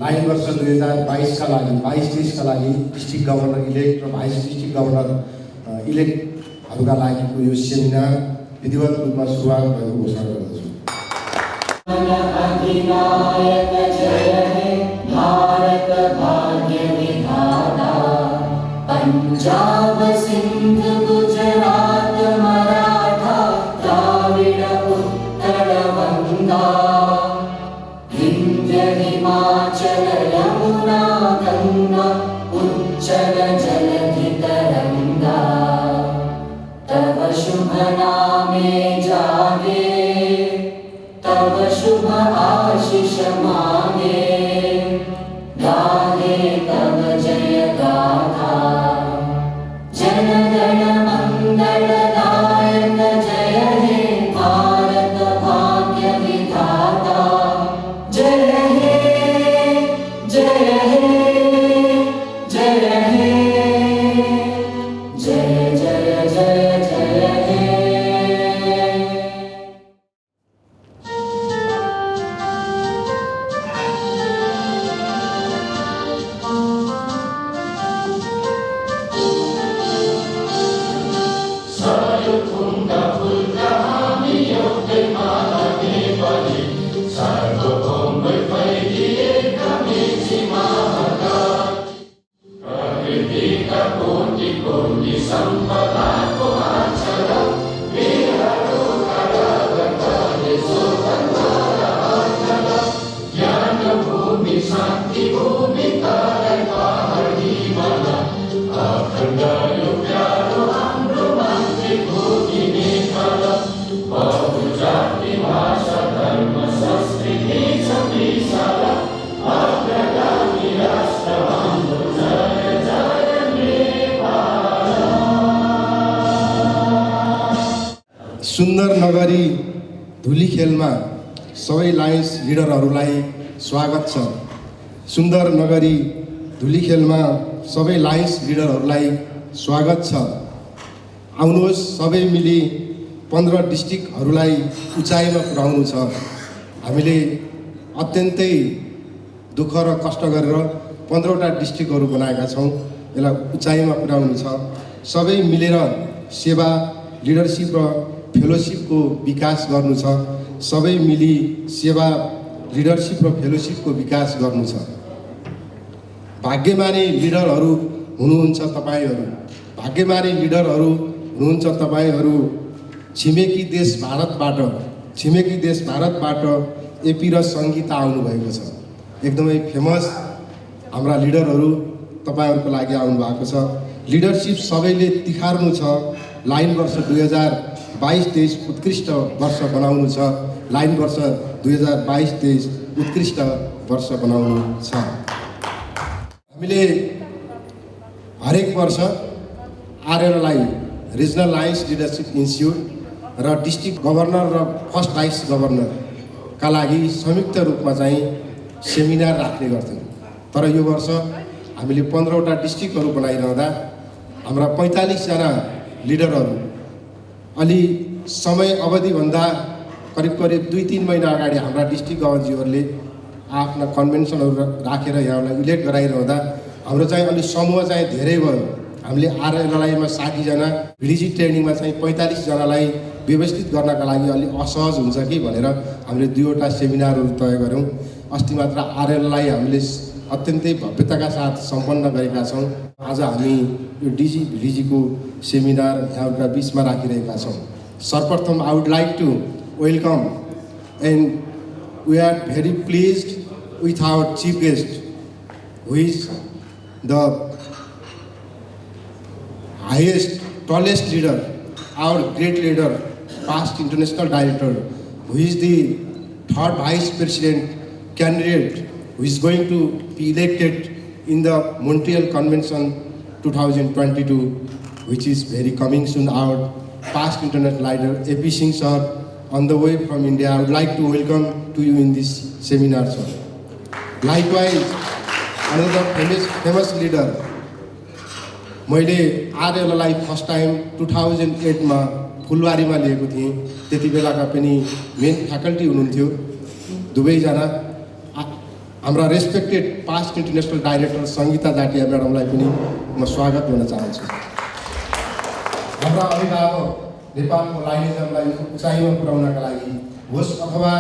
Line वर्ष 2022 का लागि 22-23 का लागि डिस्ट्रिक्ट गभर्नर इलेक्ट र भाइस डिस्ट्रिक्ट गभर्नर इलेक्टहरूका लागिको यो सेमिनार विधिवत रूपमा सुरुवात भएको घोषणा गर्दछु। अधिनायक जय हे भारत भाग्य विधाता, पंजाब सिंध गुजरात मराठा द्राविड़ उत्कल वंगा, विंध्य हिमाचल यमुना गंगा उच्चल जलधि तरंगा, तव शुभ नामे जागे तव शुभ आशीष मांगे, गाहे तव जय गाथा, जन गण मंगलदायक जय हे भारत भाग्य विधाता, जय हे जय हे जय हे जय जय जय जय हे। सुन्दर नगरी धुलीखेलमा सबै लायन्स लिडरहरूलाई स्वागत छ। सुन्दर नगरी धुलीखेलमा सबै लायन्स लिडरहरूलाई स्वागत छ। आउनुहोस् सबै मिली 15 डिस्ट्रिक्टहरूलाई उचाइमा पुर्याउनु छ। हामीले अत्यन्तै दुःख र कष्ट गरेर 15वटा डिस्ट्रिक्टहरू बनाएका छौँ। यसलाई उचाइमा पुर्याउनु छ। सबै मिलेर सेवा लिडरसिप र फेलोसिपको विकास गर्नु छ। सबै मिली सेवा लिडरसिप र फेलोसिपको विकास गर्नु छ। भाग्यमानी लिडरहरू हुनुहुन्छ तपाईहरू। भाग्यमानी लिडरहरू हुनुहुन्छ तपाईहरू। छिमेकी देश भारतबाट एपी र सङ्गीता आउनुभएको छ। एकदमै फेमस हाम्रा लिडरहरू तपाईहरूको लागि आउनुभएको छ। लिडरसिप सबैले तिखार्नु छ। लाइन वर्ष 2022-23 उत्कृष्ट वर्ष बनाउनु छ। लाइन वर्ष 2022-23 उत्कृष्ट वर्ष बनाउनु छ। हामीले हरेक वर्ष आरएलआई रिजनल लायन्स लिडरसिप इन्स्टिट्युट र डिस्ट्रिक्ट गभर्नर र फर्स्ट भाइस गभर्नरका लागि संयुक्त रूपमा चाहिँ सेमिनार राख्ने गर्थ्यौँ। तर यो वर्ष हामीले 15वटा डिस्ट्रिक्टहरू बनाइरहँदा हाम्रा 45जना लिडरहरू अलि समय अवधिभन्दा करिब 2-3 महिना अगाडि हाम्रा डिस्ट्रिक्ट गभर्नरजीहरूले आफ्ना कन्भेन्सनहरू राखेर यहाँलाई इलेक्ट गराइरहँदा हाम्रो चाहिँ अलि समूह चाहिँ धेरै भयो। हामीले आरएलआईमा 60 जना, भिडिजी ट्रेनिङमा चाहिँ 45 जनालाई व्यवस्थित गर्नका लागि अलि असहज हुन्छ कि भनेर हामीले 2वटा सेमिनारहरू तय गऱ्यौँ। अस्ति मात्र आरएलआई हामीले अत्यन्तै भव्यताका साथ सम्पन्न गरेका छौँ। आज हामी यो भिडिजीको सेमिनार यहाँका बिचमा राखिरहेका छौँ। सर्वप्रथम I would like to welcome and we are very pleased with our chief guest who is the highest, tallest leader, our great leader, past international director, who is the 3rd Vice President candidate, who is going to be elected in the Montreal Convention 2022, which is very coming soon out. Past international leader, AP Singh sir, on the way from India. I would like to welcome to you in this seminar, sir. Likewise, another famous leader, मैले आरएलआईलाई first time 2008 फुलबारीमा लिएको थिएँ। त्यति बेलाका पनि main faculty हुनुहुन्थ्यो दुवैजना हाम्रा respected past international director Sangeeta Jatia म्याडमलाई पनि म स्वागत गर्न चाहन्छु। हाम्रा अभिभावक नेपालको लाइनिजमलाई उचाइमा पुर्याउनका लागि होस् अथवा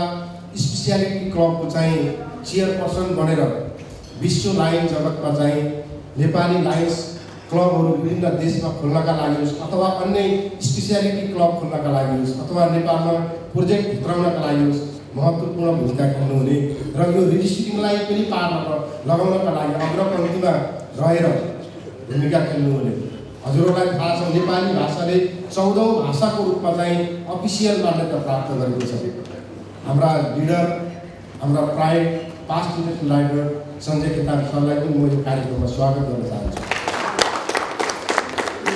स्पेसियालिटी क्लबको चाहिँ चेयरपर्सन बनेर विश्व लाइन जगतमा चाहिँ नेपाली लायन्स क्लबहरू विभिन्न देशमा खोल्नका लागि होस् अथवा अन्य स्पेसियालिटी क्लब खोल्नका लागि होस् अथवा नेपालमा प्रोजेक्ट भित्राउनका लागि होस् महत्त्वपूर्ण भूमिका खेल्नुहुने र यो रिडिस्ट्रिक्टिङलाई पनि पार लगाउनका लागि अग्रपङ्क्तिमा रहेर भूमिका खेल्नुहुने हजुरहरूलाई थाहा छ नेपाली भाषाले 14औं भाषाको रूपमा चाहिँ अफिसियल मान्यता प्राप्त गरेको छ। हाम्रा लिडर हाम्रा pride past international director Sanjay Ketan सरलाई पनि म यो कार्यक्रममा स्वागत गर्न चाहन्छु।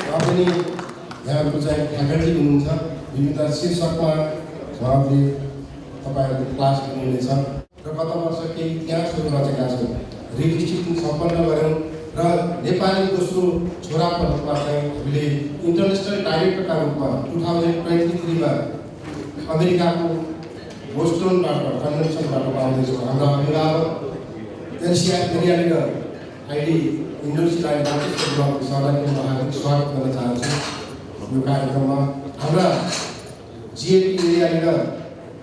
र पनि यहाँहरूको चाहिँ फ्याकल्टी हुनुहुन्छ विभिन्न शीर्षकमा उहाँहरूले तपाईँहरूको क्लास लिनुहुनेछ र गत वर्ष केही इतिहासहरू रचेका छौँ। रिडिस्ट्रिक्टिङ सम्पन्न गऱ्यौँ र नेपाली दोस्रो छोराको रूपमा चाहिँ हामीले इन्टरनेसनल डाइरेक्टरका रूपमा 2023मा अमेरिकाको बोस्टनबाट कन्भेन्सनबाट पाउँदैछौँ। हाम्रा अभिभावक nCr area leader ID Indonesia block सरलाई पनि म हार्दिक स्वागत गर्न चाहन्छु यो कार्यक्रममा। हाम्रा GAP area leader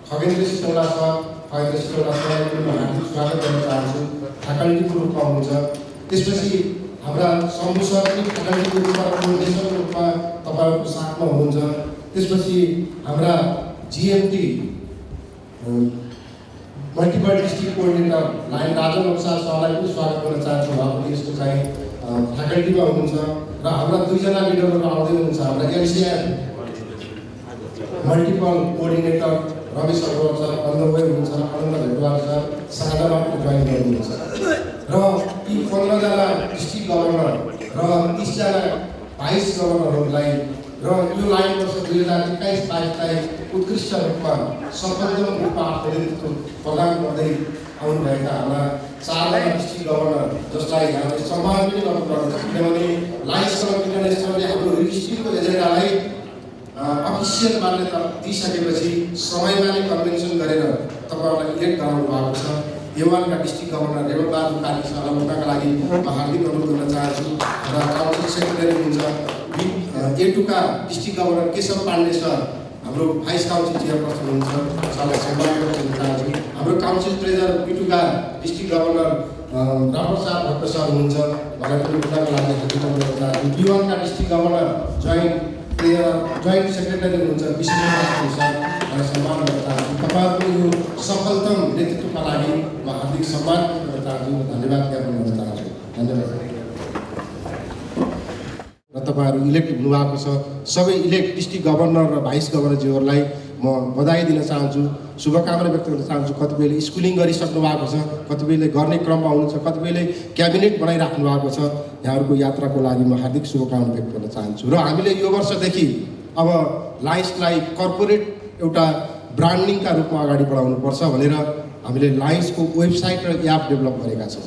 Khagendra Sitaula sir सरलाई पनि म हार्दिक स्वागत गर्न चाहन्छु, फ्याकल्टीको रूपमा हुनुहुन्छ। त्यसपछि हाम्रा शम्भु सर पनि फ्याकल्टीको रूपमा कोर्डिनेसनको रूपमा तपाईँहरूको साथमा हुनुहुन्छ। त्यसपछि हाम्रा GMT multiple district coordinator lion Rajan अनुसार सरलाई पनि स्वागत गर्न चाहन्छु, उहाँ पनि यसको चाहिँ फ्याकल्टीमा हुनुहुन्छ। र हाम्रा दुईजना लिडरहरू आउँदै हुनुहुन्छ। हाम्रा NCR multiple coordinator Ramesh Agrawal sir अन्नवय हुनुहुन्छ, आनन्द भेटवाल सर साझामा पनि जोइन गर्नुहुन्छ। र यी 15जना डिस्ट्रिक्ट गभर्नर र 30जना भाइस गभर्नरहरूलाई र यो लाइन वर्ष 2021-22लाई उत्कृष्ट रूपमा सफलतापूर्वक रूपमा आफ्नो नेतृत्व प्रदान गर्दै आउनुभएका हाम्रा 4जना डिस्ट्रिक्ट गभर्नर जसलाई हामीले सम्मान पनि गर्नुपर्छ, किनभने लायन्स क्लब इन्टरनेसनलले हाम्रो डिस्ट्रिक्टको एजेन्डालाई अफिसियल मान्यता दिइसकेपछि समयमा नै कन्भेन्सन गरेर तपाईँहरूलाई इलेक्ट गराउनु भएको छ। देवानका डिस्ट्रिक्ट गभर्नर रेवबहादुर कार्की सरलाई उनका लागि म हार्दिक अनुरोध गर्न चाहन्छु। र काउन्सिल सेक्रेटरी हुनुहुन्छ एटुका district governor Keshav Pandey sir, हाम्रो भाइस काउन्सिल चेयरपर्सन हुनुहुन्छ, सरलाई सम्मान गर्न चाहन्छु। हाम्रो काउन्सिल ट्रेजर पिटुका district governor Ramar Sah Bhatt sir हुनुहुन्छ, उहाँलाई पनि उनका लागि हार्दिक अनुरोध गर्न चाहन्छु। दिवानका डिस्ट्रिक्ट गभर्नर जोइन्ट सेक्रेटरी हुनुहुन्छ विष्णु सर, उहाँलाई सम्मान गर्न चाहन्छु। तपाईँहरूको यो सफलतम नेतृत्वका लागि म हार्दिक सम्मान गर्न चाहन्छु, धन्यवाद ज्ञापन गर्न चाहन्छु। धन्यवाद। र तपाईँहरू इलेक्ट हुनुभएको छ, सबै इलेक्ट डिस्ट्रिक्ट गभर्नर र भाइस गभर्नरज्यूहरूलाई म बधाई दिन चाहन्छु, शुभकामना व्यक्त गर्न चाहन्छु। कतिपयले स्कुलिङ गरिसक्नु भएको छ, कतिपयले गर्ने क्रममा हुनुहुन्छ, कतिपयले क्याबिनेट बनाइराख्नु भएको छ। यहाँहरूको यात्राको लागि म हार्दिक शुभकामना व्यक्त गर्न चाहन्छु। र हामीले यो वर्षदेखि अब लायन्सलाई कर्पोरेट एउटा ब्रान्डिङका रूपमा अगाडि बढाउनुपर्छ भनेर हामीले लायन्सको वेबसाइट र एप डेभलप गरेका छौँ।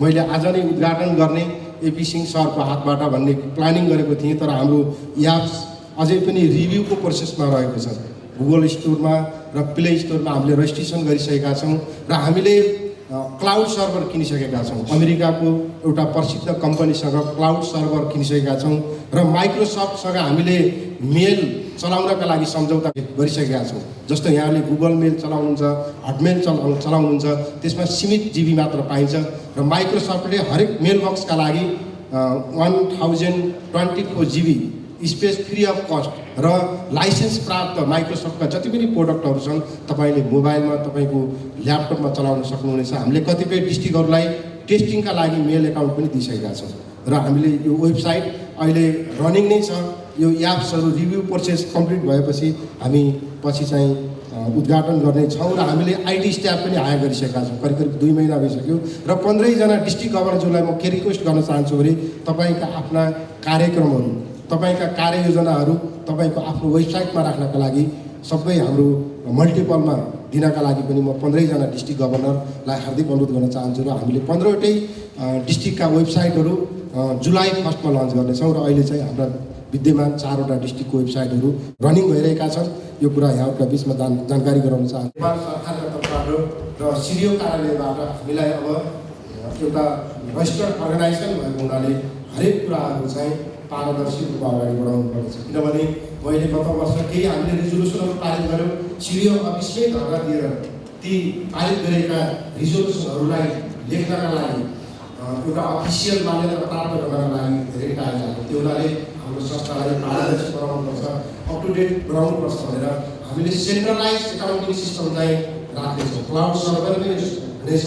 मैले आज नै उद्घाटन गर्ने एपी सिंह सरको हातबाट भन्ने प्लानिङ गरेको थिएँ, तर हाम्रो एप्स अझै पनि रिभ्यूको प्रोसेसमा रहेको छ। गुगल स्टोरमा र प्ले स्टोरमा हामीले रेजिस्ट्रेसन गरिसकेका छौँ र हामीले क्लाउड सर्भर किनिसकेका छौँ। अमेरिकाको एउटा प्रसिद्ध कम्पनीसँग क्लाउड सर्भर किनिसकेका छौँ र माइक्रोसफ्टसँग हामीले मेल चलाउनका लागि सम्झौता गरिसकेका छौँ। जस्तो यहाँले गुगल मेल चलाउनुहुन्छ, हटमेल चलाउनुहुन्छ, त्यसमा सीमित जिबी मात्र पाइन्छ र माइक्रोसफ्टले हरेक मेल बक्सका लागि 1024 जिबी space free of cost raw licence प्राप्त माइक्रोसफ्टका जति पनि प्रोडक्टहरू छन् तपाईँले मोबाइलमा तपाईँको ल्यापटपमा चलाउन सक्नुहुनेछ। हामीले कतिपय डिस्ट्रिक्टहरूलाई टेस्टिङका लागि मेल एकाउन्ट पनि दिइसकेका छौँ र हामीले यो वेबसाइट अहिले रनिङ नै छ। यो एप्सहरू रिभ्यू प्रोसेस कम्प्लिट भएपछि हामी पछि चाहिँ उद्घाटन गर्ने छौँ र हामीले आइटी स्टाफ पनि हायर गरिसकेका छौँ। करिब 2 महिना भइसक्यो र 15जना डिस्ट्रिक्ट गभर्नरज्यूलाई म के रिक्वेस्ट गर्न चाहन्छु भने तपाईँका आफ्ना कार्यक्रमहरू, तपाईँका कार्ययोजनाहरू तपाईँको आफ्नो वेबसाइटमा राख्नका लागि सबै हाम्रो मल्टिपलमा दिनका लागि पनि म 15जना डिस्ट्रिक्ट गभर्नरलाई हार्दिक अनुरोध गर्न चाहन्छु। र हामीले 15वटै डिस्ट्रिक्टका वेबसाइटहरू जुलाई 1 मा लन्च गर्नेछौँ र अहिले चाहिँ हाम्रा विद्यमान 4वटा डिस्ट्रिक्टको वेबसाइटहरू रनिङ भइरहेका छन्। यो कुरा यहाँहरूका बिचमा जानकारी गराउन चाहन्छु। नेपाल सरकारका तर्फबाट र सिडिओ कार्यालयबाट हामीलाई अब एउटा रजिस्टर्ड अर्गनाइजेसन भएको हुनाले हरेक कुराहरू चाहिँ पारदर्शी रूपमा अगाडि बढाउनु पर्छ। किनभने मैले गत वर्ष केही हामीले रिजोल्युसनहरू पारित गऱ्यौँ, सिडिओ अफिसमै धर्ना दिएर ती पारित गरेका रिजोल्युसनहरूलाई लेख्नका लागि एउटा अफिसियल मान्यता प्राप्त गर्नका लागि धेरै टाइम लाग्यो। त्यो हुनाले हाम्रो संस्थालाई पारदर्शी बनाउनुपर्छ, अप टु डेट बनाउनुपर्छ भनेर हामीले सेन्ट्रलाइज एकाउन्टिङ सिस्टम चाहिँ राख्दैछौँ। क्लाउड सर्भर पनि हुनेछ,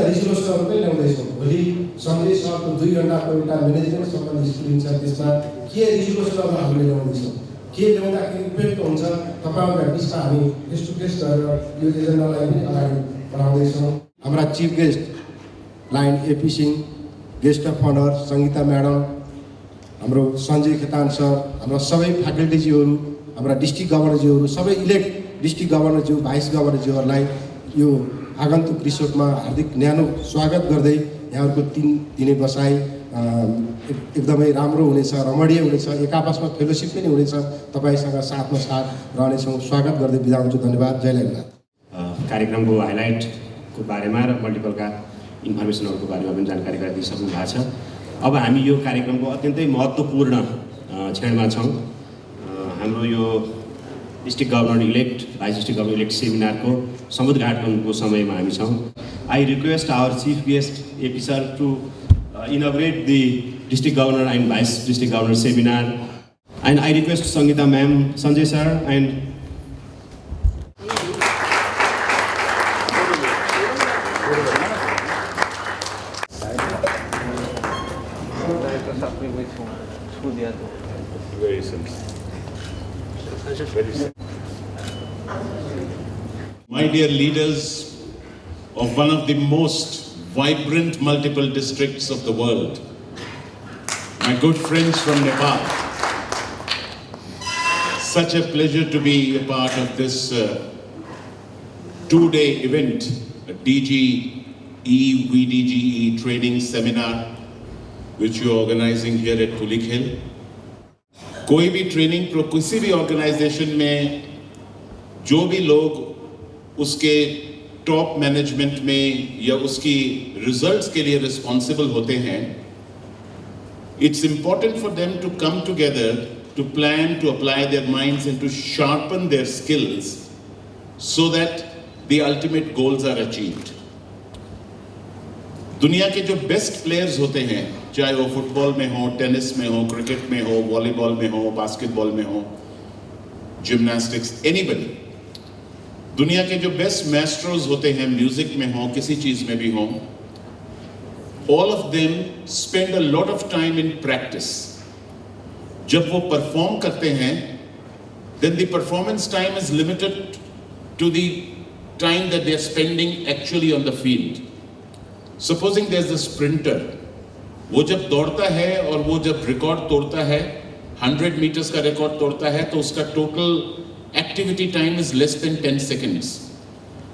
रिजोल्युसनहरू पनि ल्याउँदैछौँ। भोलि सन्जय सरको 2 घन्टाको एउटा म्यानेजमेन्ट सम्बन्धी स्क्रिन छ, त्यसमा के रिजोल्युसनहरू हामीले ल्याउँदैछौँ, के ल्याउँदाखेरि उपयुक्त हुन्छ, तपाईँहरूका बिचमा हामी फेस टु फेस गरेर यो एजेन्डालाई पनि अगाडि बढाउँदैछौँ। हाम्रा chief guest Lion A P Singh, guest of honour Sangeeta madam, हाम्रो सञ्जय खेतान सर, हाम्रा सबै फ्याकल्टीज्यूहरू, हाम्रा डिस्ट्रिक्ट गभर्नरज्यूहरू, सबै इलेक्ट डिस्ट्रिक्ट गभर्नरज्यू, भाइस गभर्नरज्यूहरूलाई यो आगन्तुक रिसोर्टमा हार्दिक न्यानो स्वागत गर्दै यहाँहरूको 3 दिने बसाइ एकदमै राम्रो हुनेछ, रमणीय हुनेछ, एक आपसमा फेलोसिप पनि हुनेछ। तपाईँसँग साथमा साथ रहनेछौँ। स्वागत गर्दै बिदा हुन्छु। धन्यवाद। जय लेखनाथ। कार्यक्रमको हाइलाइटको बारेमा र मल्टिपलका इन्फर्मेसनहरूको बारेमा पनि जानकारी गराइदिइसक्नु भएको छ। अब हामी यो कार्यक्रमको अत्यन्तै महत्त्वपूर्ण क्षणमा छौँ। हाम्रो यो district governor elect, vice district governor elect सेमिनारको समुद्घाटनको समयमा हामी छौँ। I request our chief guest AP sir to inaugurate the district governor and vice district governor seminar, and I request Sangeeta ma'am, Sanjay sir, and very simple. My dear leaders of one of the most vibrant multiple districts of the world, my good friends from Nepal, such a pleasure to be a part of this 2-day event, a VDGE training seminar which you are organizing here at Tulik Hill. कोई भी training किसी भी organisation में जो भी लोग उसके top management में या उसकी रिजल्ट्स के लिए रिस्पॉन्सिबल होते हैं, it's important for them to come together to plan, to apply their minds and to sharpen their skills so that the ultimate goals are achieved. दुनिया के जो बेस्ट प्लेयर्स होते हैं, चाहे वो फुटबॉल में हो, टेनिस में हो, क्रिकेट में हो, वॉलीबॉल में हो, बास्केटबॉल में हो, जिम्नास्टिक्स, एनीबडी, दुनिया के जो बेस्ट मास्टर्स होते हैं, म्यूजिक में हो, किसी चीज में भी हो, all of them spend a lot of time in practice. जब वो परफॉर्म करते हैं, then the performance time is limited to the time that they are spending actually on the field. Supposing there is a sprinter, वो जब दौड़ता है और वो जब रिकॉर्ड तोड़ता है, 100 मीटर्स का रिकॉर्ड तोड़ता है, तो उसका total activity time is less than 10 seconds.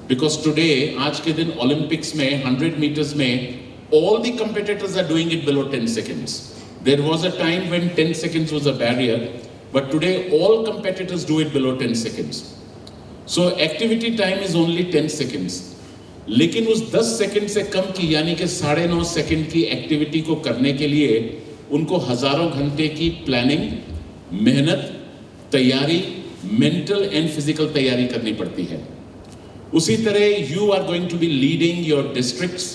Because today, आज के दिन ओलंपिक्स में 100 मीटर्स में all the competitors are doing it below 10 seconds. There was a time when 10 seconds was a barrier, but today all competitors do it below 10 seconds. So activity time is only 10 seconds. लेकिन उस 10 second से कम की, यानी कि 9.5 second की activity को करने के लिए उनको हजारों घंटे की प्लानिंग, मेहनत, तैयारी, मेंटल एंड फिजिकल तैयारी करनी पड़ती है। उसी तरह you are going to be leading your districts,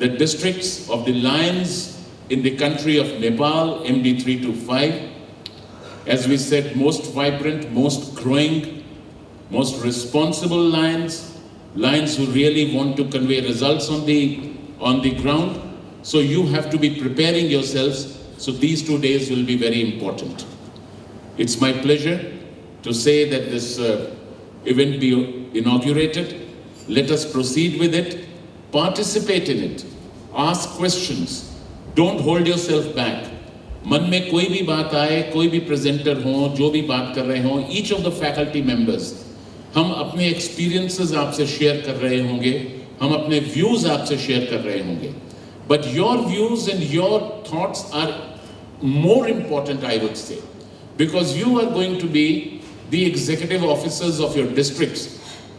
the districts of the lions in the country of Nepal, MD 325, as we said, most vibrant, most growing, most responsible lions who really want to convey results on the ground. So you have to be preparing yourselves. So these 2 days will be very important. It's my pleasure to say that this event be inaugurated. Let us proceed with it. Participate in it. Ask questions. Don't hold yourself back. मन में कोई भी बात आए, कोई भी presenter हो, जो भी बात कर रहे हो, each of the faculty members, हम अपने एक्सपीरियंसेस आपसे शेयर कर रहे होंगे, हम अपने व्यूज आपसे शेयर कर रहे होंगे, but your views and your thoughts are more important, I would say, because you are going to be the executive officers of your districts,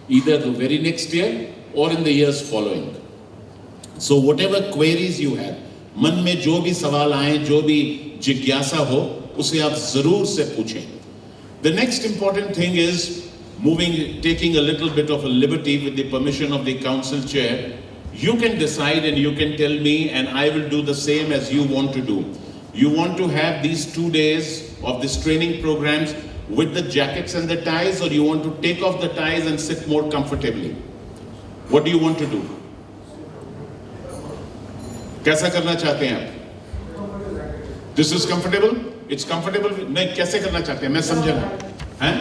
either the very next year or in the years following. So whatever queries you have, मन में जो भी सवाल आए, जो भी जिज्ञासा हो, उसे आप जरूर से पूछें. The next important thing is taking a little bit of a liberty with the permission of the council chair. You can decide and you can tell me, and I will do the same as you want to do. You want to have these 2 days of this training programs with the jackets and the ties, or you want to take off the ties and sit more comfortably? What do you want to do? कैसा करना चाहते हैं आप? This is comfortable? It's comfortable? नहीं, कैसे करना चाहते हैं? मैं समझा नहीं. हैं?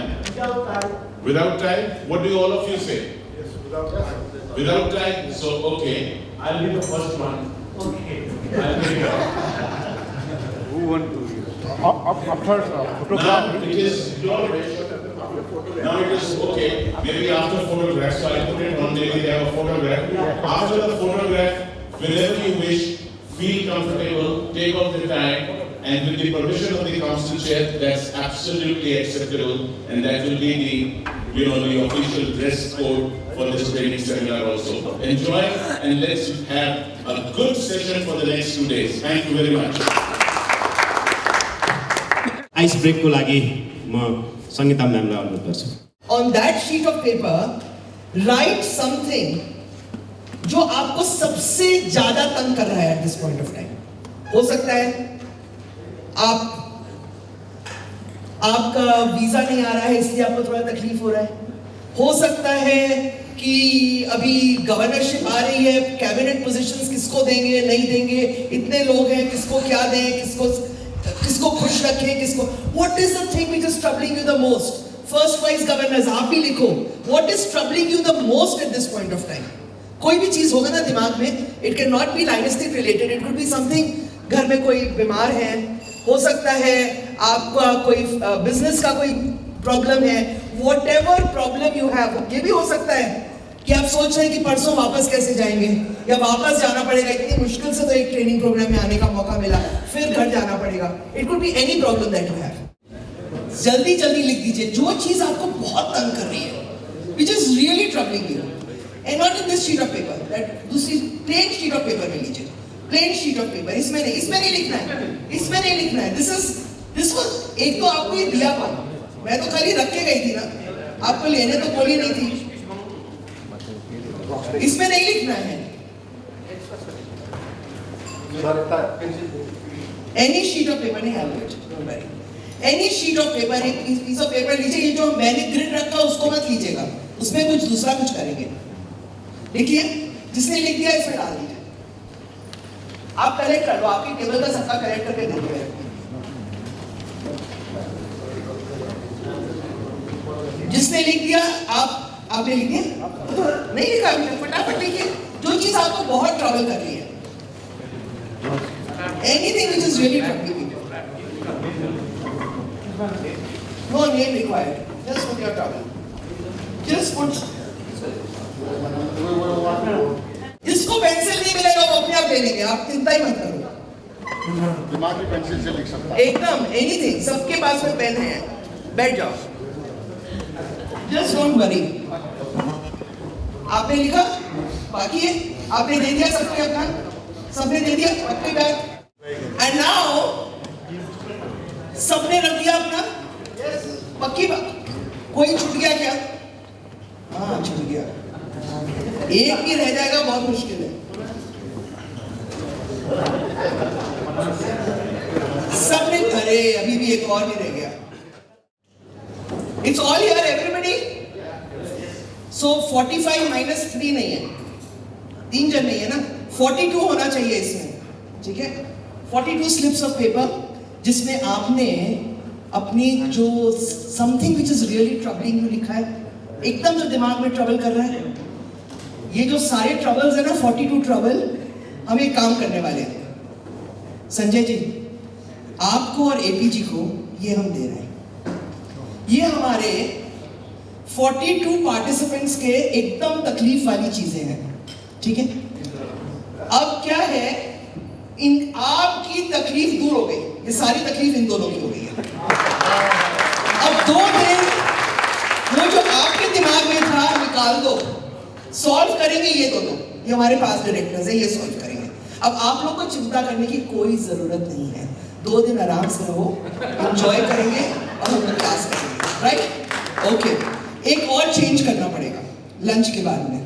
Without tie? What do all of you say? Yes, without tie. Without tie? So, okay. I'll be the first one. Okay. I'll be Who want to? After photograph. Now it is your wish. Now it is okay. Maybe after photograph, so I put it on. Maybe they have a photograph. After the photograph, whenever you wish, feel comfortable, take off the tie, and with the permission of the council chair, that's absolutely acceptable, and that will be the official dress code for this training seminar also. Enjoy, and let's have a good session for the next 2 days. Thank you very much. Ice ब्रेकको लागि म सङ्गीता म्यामलाई अनुरोध गर्छु. On that sheet of paper, write something जो आपको सबसे ज्यादा तंग कर रहा है at this point of time. हो सकता है आपका वीजा नहीं आ रहा है इसलिए आपको थोड़ा तकलीफ हो रहा है. हो सकता है कि अभी गवर्नरशिप आ रही है, कैबिनेट पोजीशंस किसको देंगे नहीं देंगे, इतने लोग हैं, किसको क्या दें, किसको खुश रखें, किसको. What is the thing which is troubling you the most? First vice governors, आप भी लिखो. What is troubling you the most at this point of time? कोई भी चीज होगा ना दिमाग में, it cannot be linguistic related. It could be something, घर में कोई बीमार है, हो सकता है आपका कोई बिजनेस का कोई प्रॉब्लम है. Whatever problem you have, ये भी हो सकता है कि आप सोच रहे हैं कि परसों वापस कैसे जाएंगे या वापस जाना पड़ेगा, इतनी मुश्किल से तो एक ट्रेनिंग प्रोग्राम में आने का मौका मिला, फिर घर जाना पड़ेगा. It could be any problem that you have. जल्दी जल्दी लिख दीजिए जो चीज आपको बहुत तंग कर रही है, which is really troubling you. And not in this sheet of paper. That दूसरी plain sheet of paper में लीजिए. Plain sheet of paper. इसमें नहीं लिखना है. इसमें नहीं लिखना है. This was एक तो आपको ये दिया कौन? मैं तो खाली रख के गई थी ना. आपको लेने तो बोली नहीं थी. इसमें नहीं लिखना है. Any sheet of paper नहीं have it. Don't worry. Any sheet of paper, एक piece of paper लीजिए. ये जो मैंने ग्रिड रखा उसको मत लीजिएगा. उसमें कुछ दूसरा कुछ करेंगे. लिखिए, जिसने लिख दिया इसमें डाल दीजिए. आप कलेक्ट कर लो, आपकी टेबल का सबका कलेक्ट करके दे दो. जिसने लिख दिया आपने लिख दिया? नहीं लिखा अभी तक, फटाफट लिखिए. जो चीज आपको बहुत ट्रबल कर रही है, anything which is really troubling you. No name required, just put your trouble. Just put. जिसको पेंसिल नहीं मिलेगा वो अपने आप ले लेंगे, आप चिंता ही मत करो. दिमागी पेंसिल से लिख सकता है एकदम एनीथिंग. सबके पास में पेन है, बैठ जाओ. Just don't worry. आपने लिखा, बाकी है आपने दे दिया सबको अपना, सबने दे दिया पक्की बात. एंड नाउ सबने रख दिया अपना, पक्की बात. कोई छूट गया क्या? हाँ छूट गया. एक भी रह जाएगा, बहुत मुश्किल है. सबने, अरे अभी भी एक और भी रह गया. It's all here, everybody. So 45 minus 3 नहीं है, 3 जन नहीं है ना, 42 होना चाहिए इसमें. ठीक है, 42 slips of paper जिसमें आपने अपनी जो something which is really troubling you लिखा है, एकदम जो दिमाग में ट्रबल कर रहा है. ये जो सारे ट्रबल्स है ना, 42 ट्रबल, हम एक काम करने वाले हैं. संजय जी, आपको और एपी जी को ये हम दे रहे हैं. ये हमारे 42 पार्टिसिपेंट्स के एकदम तकलीफ वाली चीजें हैं. ठीक है, अब क्या है, इन आपकी तकलीफ दूर हो गई. ये सारी तकलीफ इन दोनों की हो गई है. अब 2 दिन वो जो आपके दिमाग में था निकाल दो, सॉल्व करेंगे ये दोनों, ये हमारे पास डायरेक्टर्स है, ये सॉल्व करेंगे। अब आप लोग को चिंता करने की कोई जरूरत नहीं है, 2 दिन आराम से रहो, एंजॉय करेंगे और हम क्लास करेंगे, राइट? ओके, एक और चेंज करना पड़ेगा लंच के बाद में।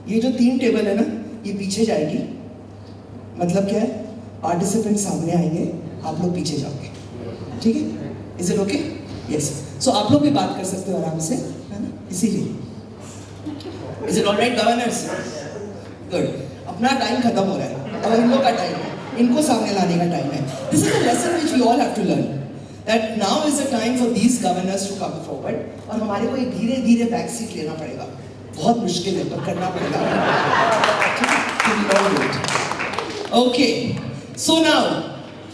ये जो 3 टेबल है ना, ये पीछे जाएगी। मतलब क्या है? पार्टिसिपेंट सामने आएंगे, आप लोग पीछे जाओगे, ठीक है? Is it okay? यस। सो आप लोग भी बात कर सकते हो आराम से, है ना? इसीलिए is it alright governors? Good. अपना टाइम खत्म हो रहा है, अब इन लोग का टाइम है, इनको सामने लाने का टाइम है। This is a lesson which we all have to learn, that now is the time for these governors to come forward. और हमारे को एक धीरे धीरे बैक सीट लेना पड़ेगा, बहुत मुश्किल है पर करना पड़ेगा। ओके, सो नाउ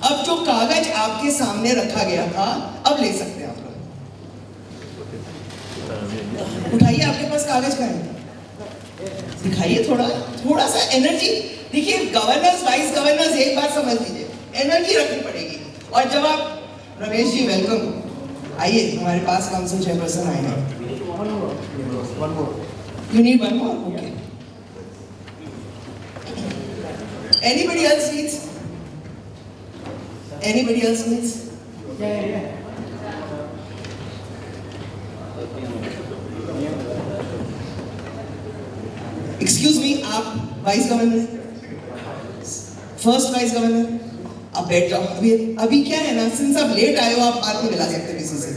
अब जो कागज आपके सामने रखा गया था, अब ले सकते हैं आप लोग। उठाइए, आपके पास कागज का है, दिखाइए थोड़ा सा एनर्जी। देखिए, गवर्नर्स वाइस गवर्नर्स एक बात समझ लीजिए, एनर्जी रखनी पड़ेगी। और जब आप, रमेश जी वेलकम, आइए, हमारे पास काउंसिल चेयरपर्सन आए हैं। You need one more? Okay. Anybody else needs? Anybody else needs? Excuse me, आप vice governor, first vice governor, आप बैठ जाओ। अभी क्या है ना, सिंस आप लेट आए हो, आप हाथ नहीं मिला सकते किसी से,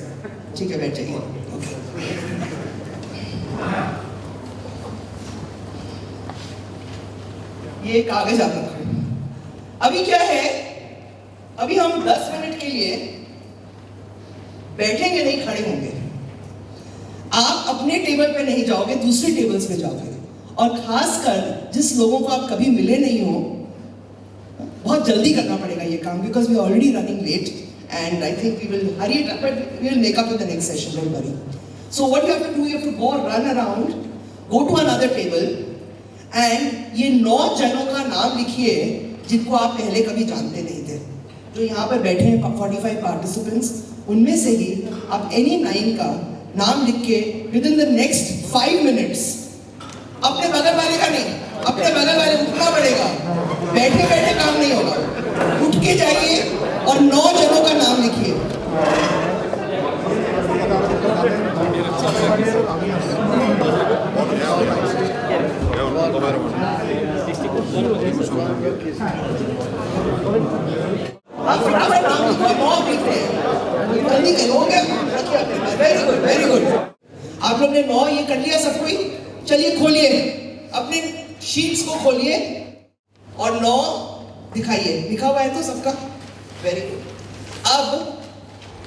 ठीक है? बैठ जाइए। ये कागज आप रखो। अभी क्या है, अभी हम 10 मिनट के लिए बैठेंगे नहीं, खड़े होंगे। आप अपने टेबल पे नहीं जाओगे, दूसरे टेबल्स पे जाओगे। और खासकर जिस लोगों को आप कभी मिले नहीं हो, बहुत जल्दी करना पड़ेगा ये काम, because we already running late and I think we will hurry it up, but we will make up in the next session, don't worry. So what you have to do, you have to go run around, go to another table and ये 9 जनों का नाम लिखिए जिनको आप पहले कभी जानते नहीं थे। जो यहाँ पर बैठे हैं 45 पार्टिसिपेंट्स, उनमें से ही आप एनी 9 का नाम लिख के with in the next 5 minutes, अपने बगल वाले का नहीं, अपने बगल वाले उठना पड़ेगा, बैठे बैठे काम नहीं होगा, उठ के जाइए और 9 जनों का नाम लिखिए। आप फटाफट नाम लिखो, 9 लिख रहे हैं, जल्दी करो, हो गया? Very good, very good. आप लोग ने 9 ये कर लिया सब कोई? चलिए खोलिए अपने शीट्स को, खोलिए और 9 दिखाइए। लिखा हुआ है तो सबका? Very good. अब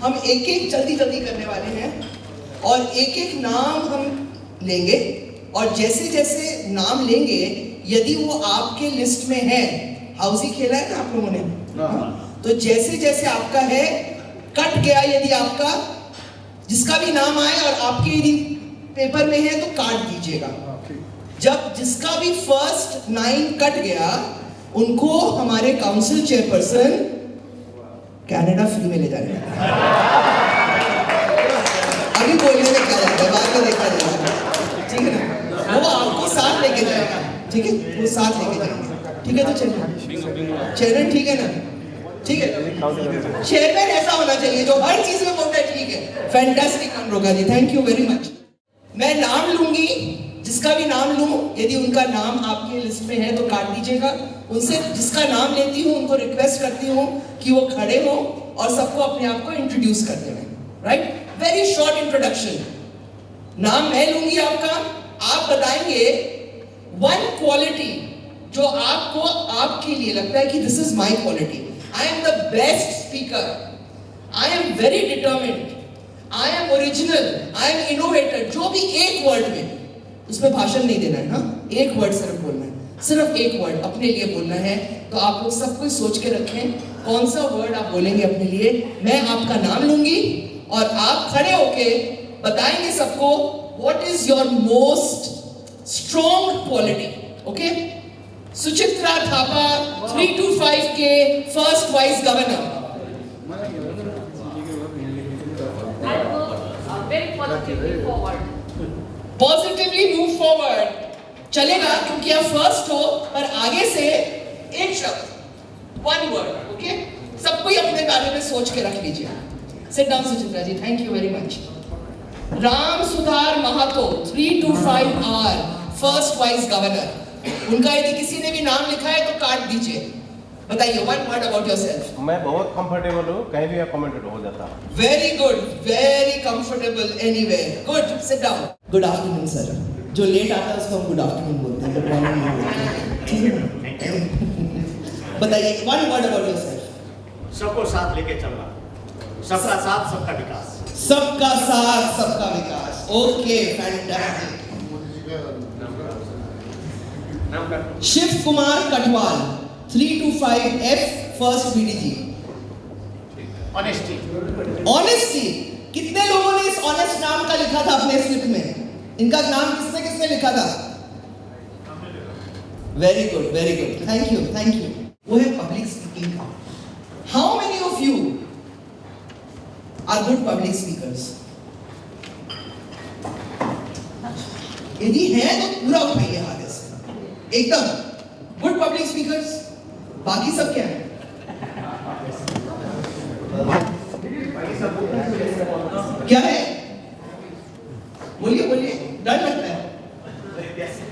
हम एक एक जल्दी जल्दी करने वाले हैं और एक एक नाम हम लेंगे, और जैसे जैसे नाम लेंगे, यदि वो आपके लिस्ट में है, हाउसी खेला है ना आप लोगों ने, तो जैसे जैसे आपका है, कट गया यदि आपका, जिसका भी नाम आए और आपके यदि पेपर में है तो काट दीजिएगा। जब जिसका भी फर्स्ट 9 कट गया, उनको हमारे काउंसिल चेयरपर्सन कनाडा फ्री में ले जाएंगे। अभी बोलने में क्या जाता है, बाद में देखा जाएगा, ठीक है ना? वो आपको साथ लेके जाएगा, ठीक है? वो साथ लेके जाएंगे, ठीक है? तो चेयरमैन ठीक है ना? ठीक है, चेयरमैन ऐसा होना चाहिए जो हर चीज में बोलता है ठीक है। Fantastic Manroga ji, thank you very much. मैं नाम लूंगी, जिसका भी नाम लूं, यदि उनका नाम आपके लिस्ट में है तो काट दीजिएगा। उनसे जिसका नाम लेती हूं उनको रिक्वेस्ट करती हूं कि वो खड़े हो और सबको अपने आप को इंट्रोड्यूस कर दें, राइट? Very short introduction. नाम मैं लूंगी आपका, आप बताएंगे 1 क्वालिटी जो आपको आपके लिए लगता है कि this is my quality. I am the best speaker. I am very determined. I am original. I am innovator. जो भी एक वर्ड में, उसमें भाषण नहीं देना है, हाँ? एक वर्ड सिर्फ बोलना है, सिर्फ एक वर्ड अपने लिए बोलना है। तो आप लोग सब कुछ सोच के रखें कौन सा वर्ड आप बोलेंगे अपने लिए। मैं आपका नाम लूंगी और आप खड़े होके बताएंगे सबको what is your most strong quality. Okay? Suchitra Thapa 325 के first vice governor. I go very positively forward. Positively move forward. चलेगा क्योंकि आप फर्स्ट हो, पर आगे से एक शब्द, वन वर्ड, ओके? सब कोई अपने बारे में सोच के रख लीजिए। Sit down Suchitra ji, thank you very much. Ram Sudhar Mahato 3 to 5 are first vice governor. उनका यदि किसी ने भी नाम लिखा है तो काट दीजिए। बताइए, वन वर्ड अबाउट योरसेल्फ। मैं बहुत कंफर्टेबल हूँ, कहीं भी अकोमोडेट हो जाता हूँ। Very good, very comfortable anywhere. Good, sit down. Good afternoon sir. जो लेट आता है उसको हम गुड आफ्टरनून बोलते हैं, गुड मॉर्निंग नहीं बोलते। ठीक है? बताइए, वन वर्ड अबाउट योरसेल्फ। सबको साथ लेके चलना, सबका साथ सबका विकास। सबका साथ सबका विकास। Okay, fantastic. Shiv Kumar Katwal 3 to 5 F first BDG. Honesty. Honesty. कितने लोगों ने इस ऑनेस्ट नाम का लिखा था अपने स्लिप में? इनका नाम किसने किसने लिखा था? Very good, very good, thank you, thank you. वो है पब्लिक स्पीकिंग का। How many of you are good public speakers? यदि है तो पूरा उठाइए हाथ ऐसे, एकदम गुड पब्लिक स्पीकर्स। बाकी सब क्या है? क्या है? बोलिए बोलिए, डर लगता है। Passive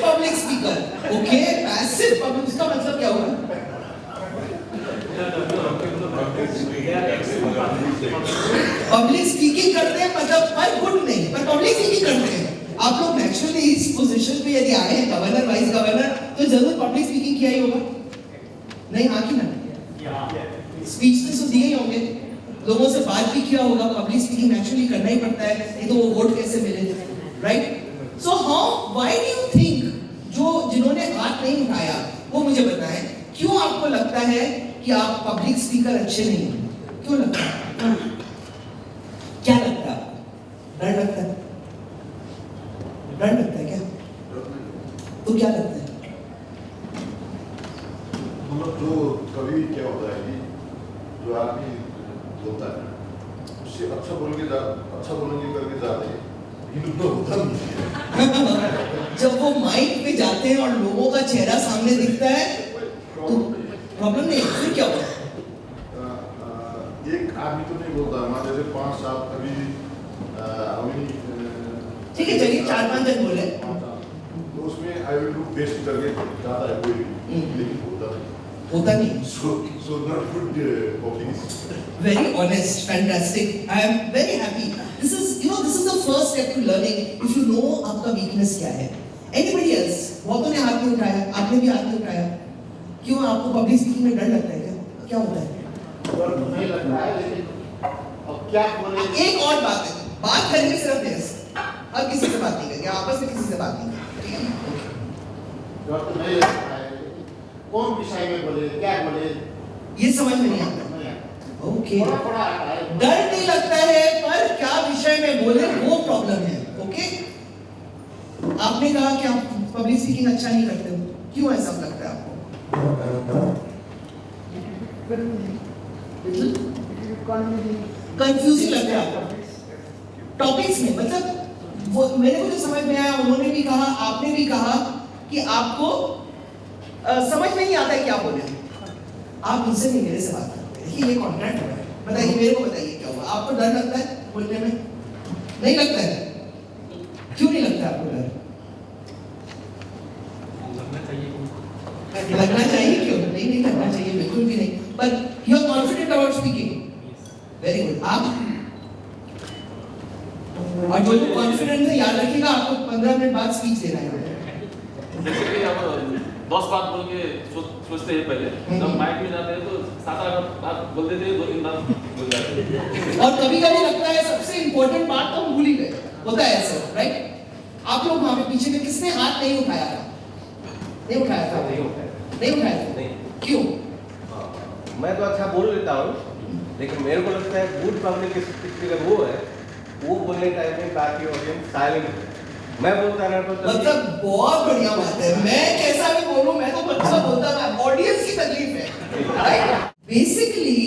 public speaker. Okay, passive public, इसका मतलब क्या हुआ? पब्लिक स्पीकिंग करते हैं मतलब, पर गुड नहीं, पर पब्लिक स्पीकिंग करते हैं। आप लोग नेचुरली इस पोजीशन पे यदि आए हैं, गवर्नर वाइस गवर्नर, तो जरूर पब्लिक स्पीकिंग किया ही होगा। नहीं, हाँ कि ना? स्पीच तो दिए ही होंगे, लोगों से बात भी किया होगा। पब्लिक स्पीकिंग नेचुरली करना ही पड़ता है, नहीं तो वो वोट कैसे मिले, right? So how, why do you think जो जिन्होंने हाथ नहीं उठाया वो मुझे बताएं, क्यों आपको लगता है कि आप पब्लिक स्पीकर अच्छे नहीं हैं? क्यों लगता है? क्या लगता है? डर लगता है? डर लगता है क्या? तो क्या लगता है? मतलब जो कभी क्या होता है कि जो आदमी होता है उससे अच्छा बोलने करके जाते हैं, लेकिन तो होता नहीं। जब वो माइक पे जाते हैं और लोगों का चेहरा सामने दिखता है तो प्रॉब्लम नहीं, फिर क्या होता है? एक आदमी तो नहीं बोलता, मान जैसे 5 साल अभी ठीक है, चलिए 4-5 जन बोले, तो उसमें आई विल डू बेस्ट करके जाता है कोई भी, लेकिन होता नहीं। So not good public. Very honest, fantastic. I am very happy. This is the first step to learning. If you know आपका weakness क्या है. Anybody else? बहुतों ने हाथ नहीं उठाया, आपने भी हाथ नहीं उठाया। क्यों? आपको पब्लिक स्पीकिंग में डर लगता है क्या? क्या होता है? नहीं लगता है, लेकिन अब क्या बोले? एक और बात है, बात करेंगे सिर्फ यस, अब किसी से बात नहीं करेंगे, आपस में किसी से बात नहीं करेंगे। डर तो नहीं लगता है, कौन विषय में बोले, क्या बोले, ये समझ में नहीं आता। ओके, डर नहीं लगता है, पर क्या विषय में बोले वो प्रॉब्लम है। ओके, आपने कहा कि आप पब्लिक स्पीकिंग अच्छा नहीं करते हो, क्यों ऐसा लगता है आपको? कंफ्यूजिंग लगता है आपको टॉपिक्स में, मतलब वो मेरे को जो समझ में आया, उन्होंने भी कहा, आपने भी कहा कि आपको समझ में नहीं आता है क्या बोले। आप मुझसे नहीं, मेरे से बात करते हैं, ये कॉन्ट्रैक्ट है। बताइए, मेरे को बताइए क्या हुआ? आपको डर लगता है बोलने में? नहीं लगता है? क्यों नहीं लगता आपको डर? लगना चाहिए क्यों? नहीं लगना चाहिए, बिल्कुल भी नहीं। But you are confident about speaking. Very good. आप और जो कॉन्फिडेंट है, याद रखिएगा, आपको 15 मिनट बाद स्पीच देना है। जैसे कि हम 10 बात बोल के सोचते हैं पहले, जब माइक में जाते हैं तो 7-8 बात बोल देते हैं, 2-3 बात बोल जाते हैं। और कभी-कभी लगता है सबसे इंपॉर्टेंट बात तो हम भूल ही गए, होता है ऐसा, राइट? आप लोग वहाँ पे पीछे में किसने हाथ नहीं उठाया था? नहीं उठाया था? नहीं उठाया था? नहीं। क्यों? मैं तो अच्छा बोल लेता हूँ, लेकिन मेरे को लगता है गुड पब्लिक स्पीकर वो है, वो बोलने टाइम में बाकी ऑडियंस साइलेंट है। मैं बोलता ना तो मतलब बहुत बढ़िया बात है। मैं कैसा भी बोलूं, मैं तो अच्छा बोलता ना, ऑडियंस की तकलीफ है, right? Basically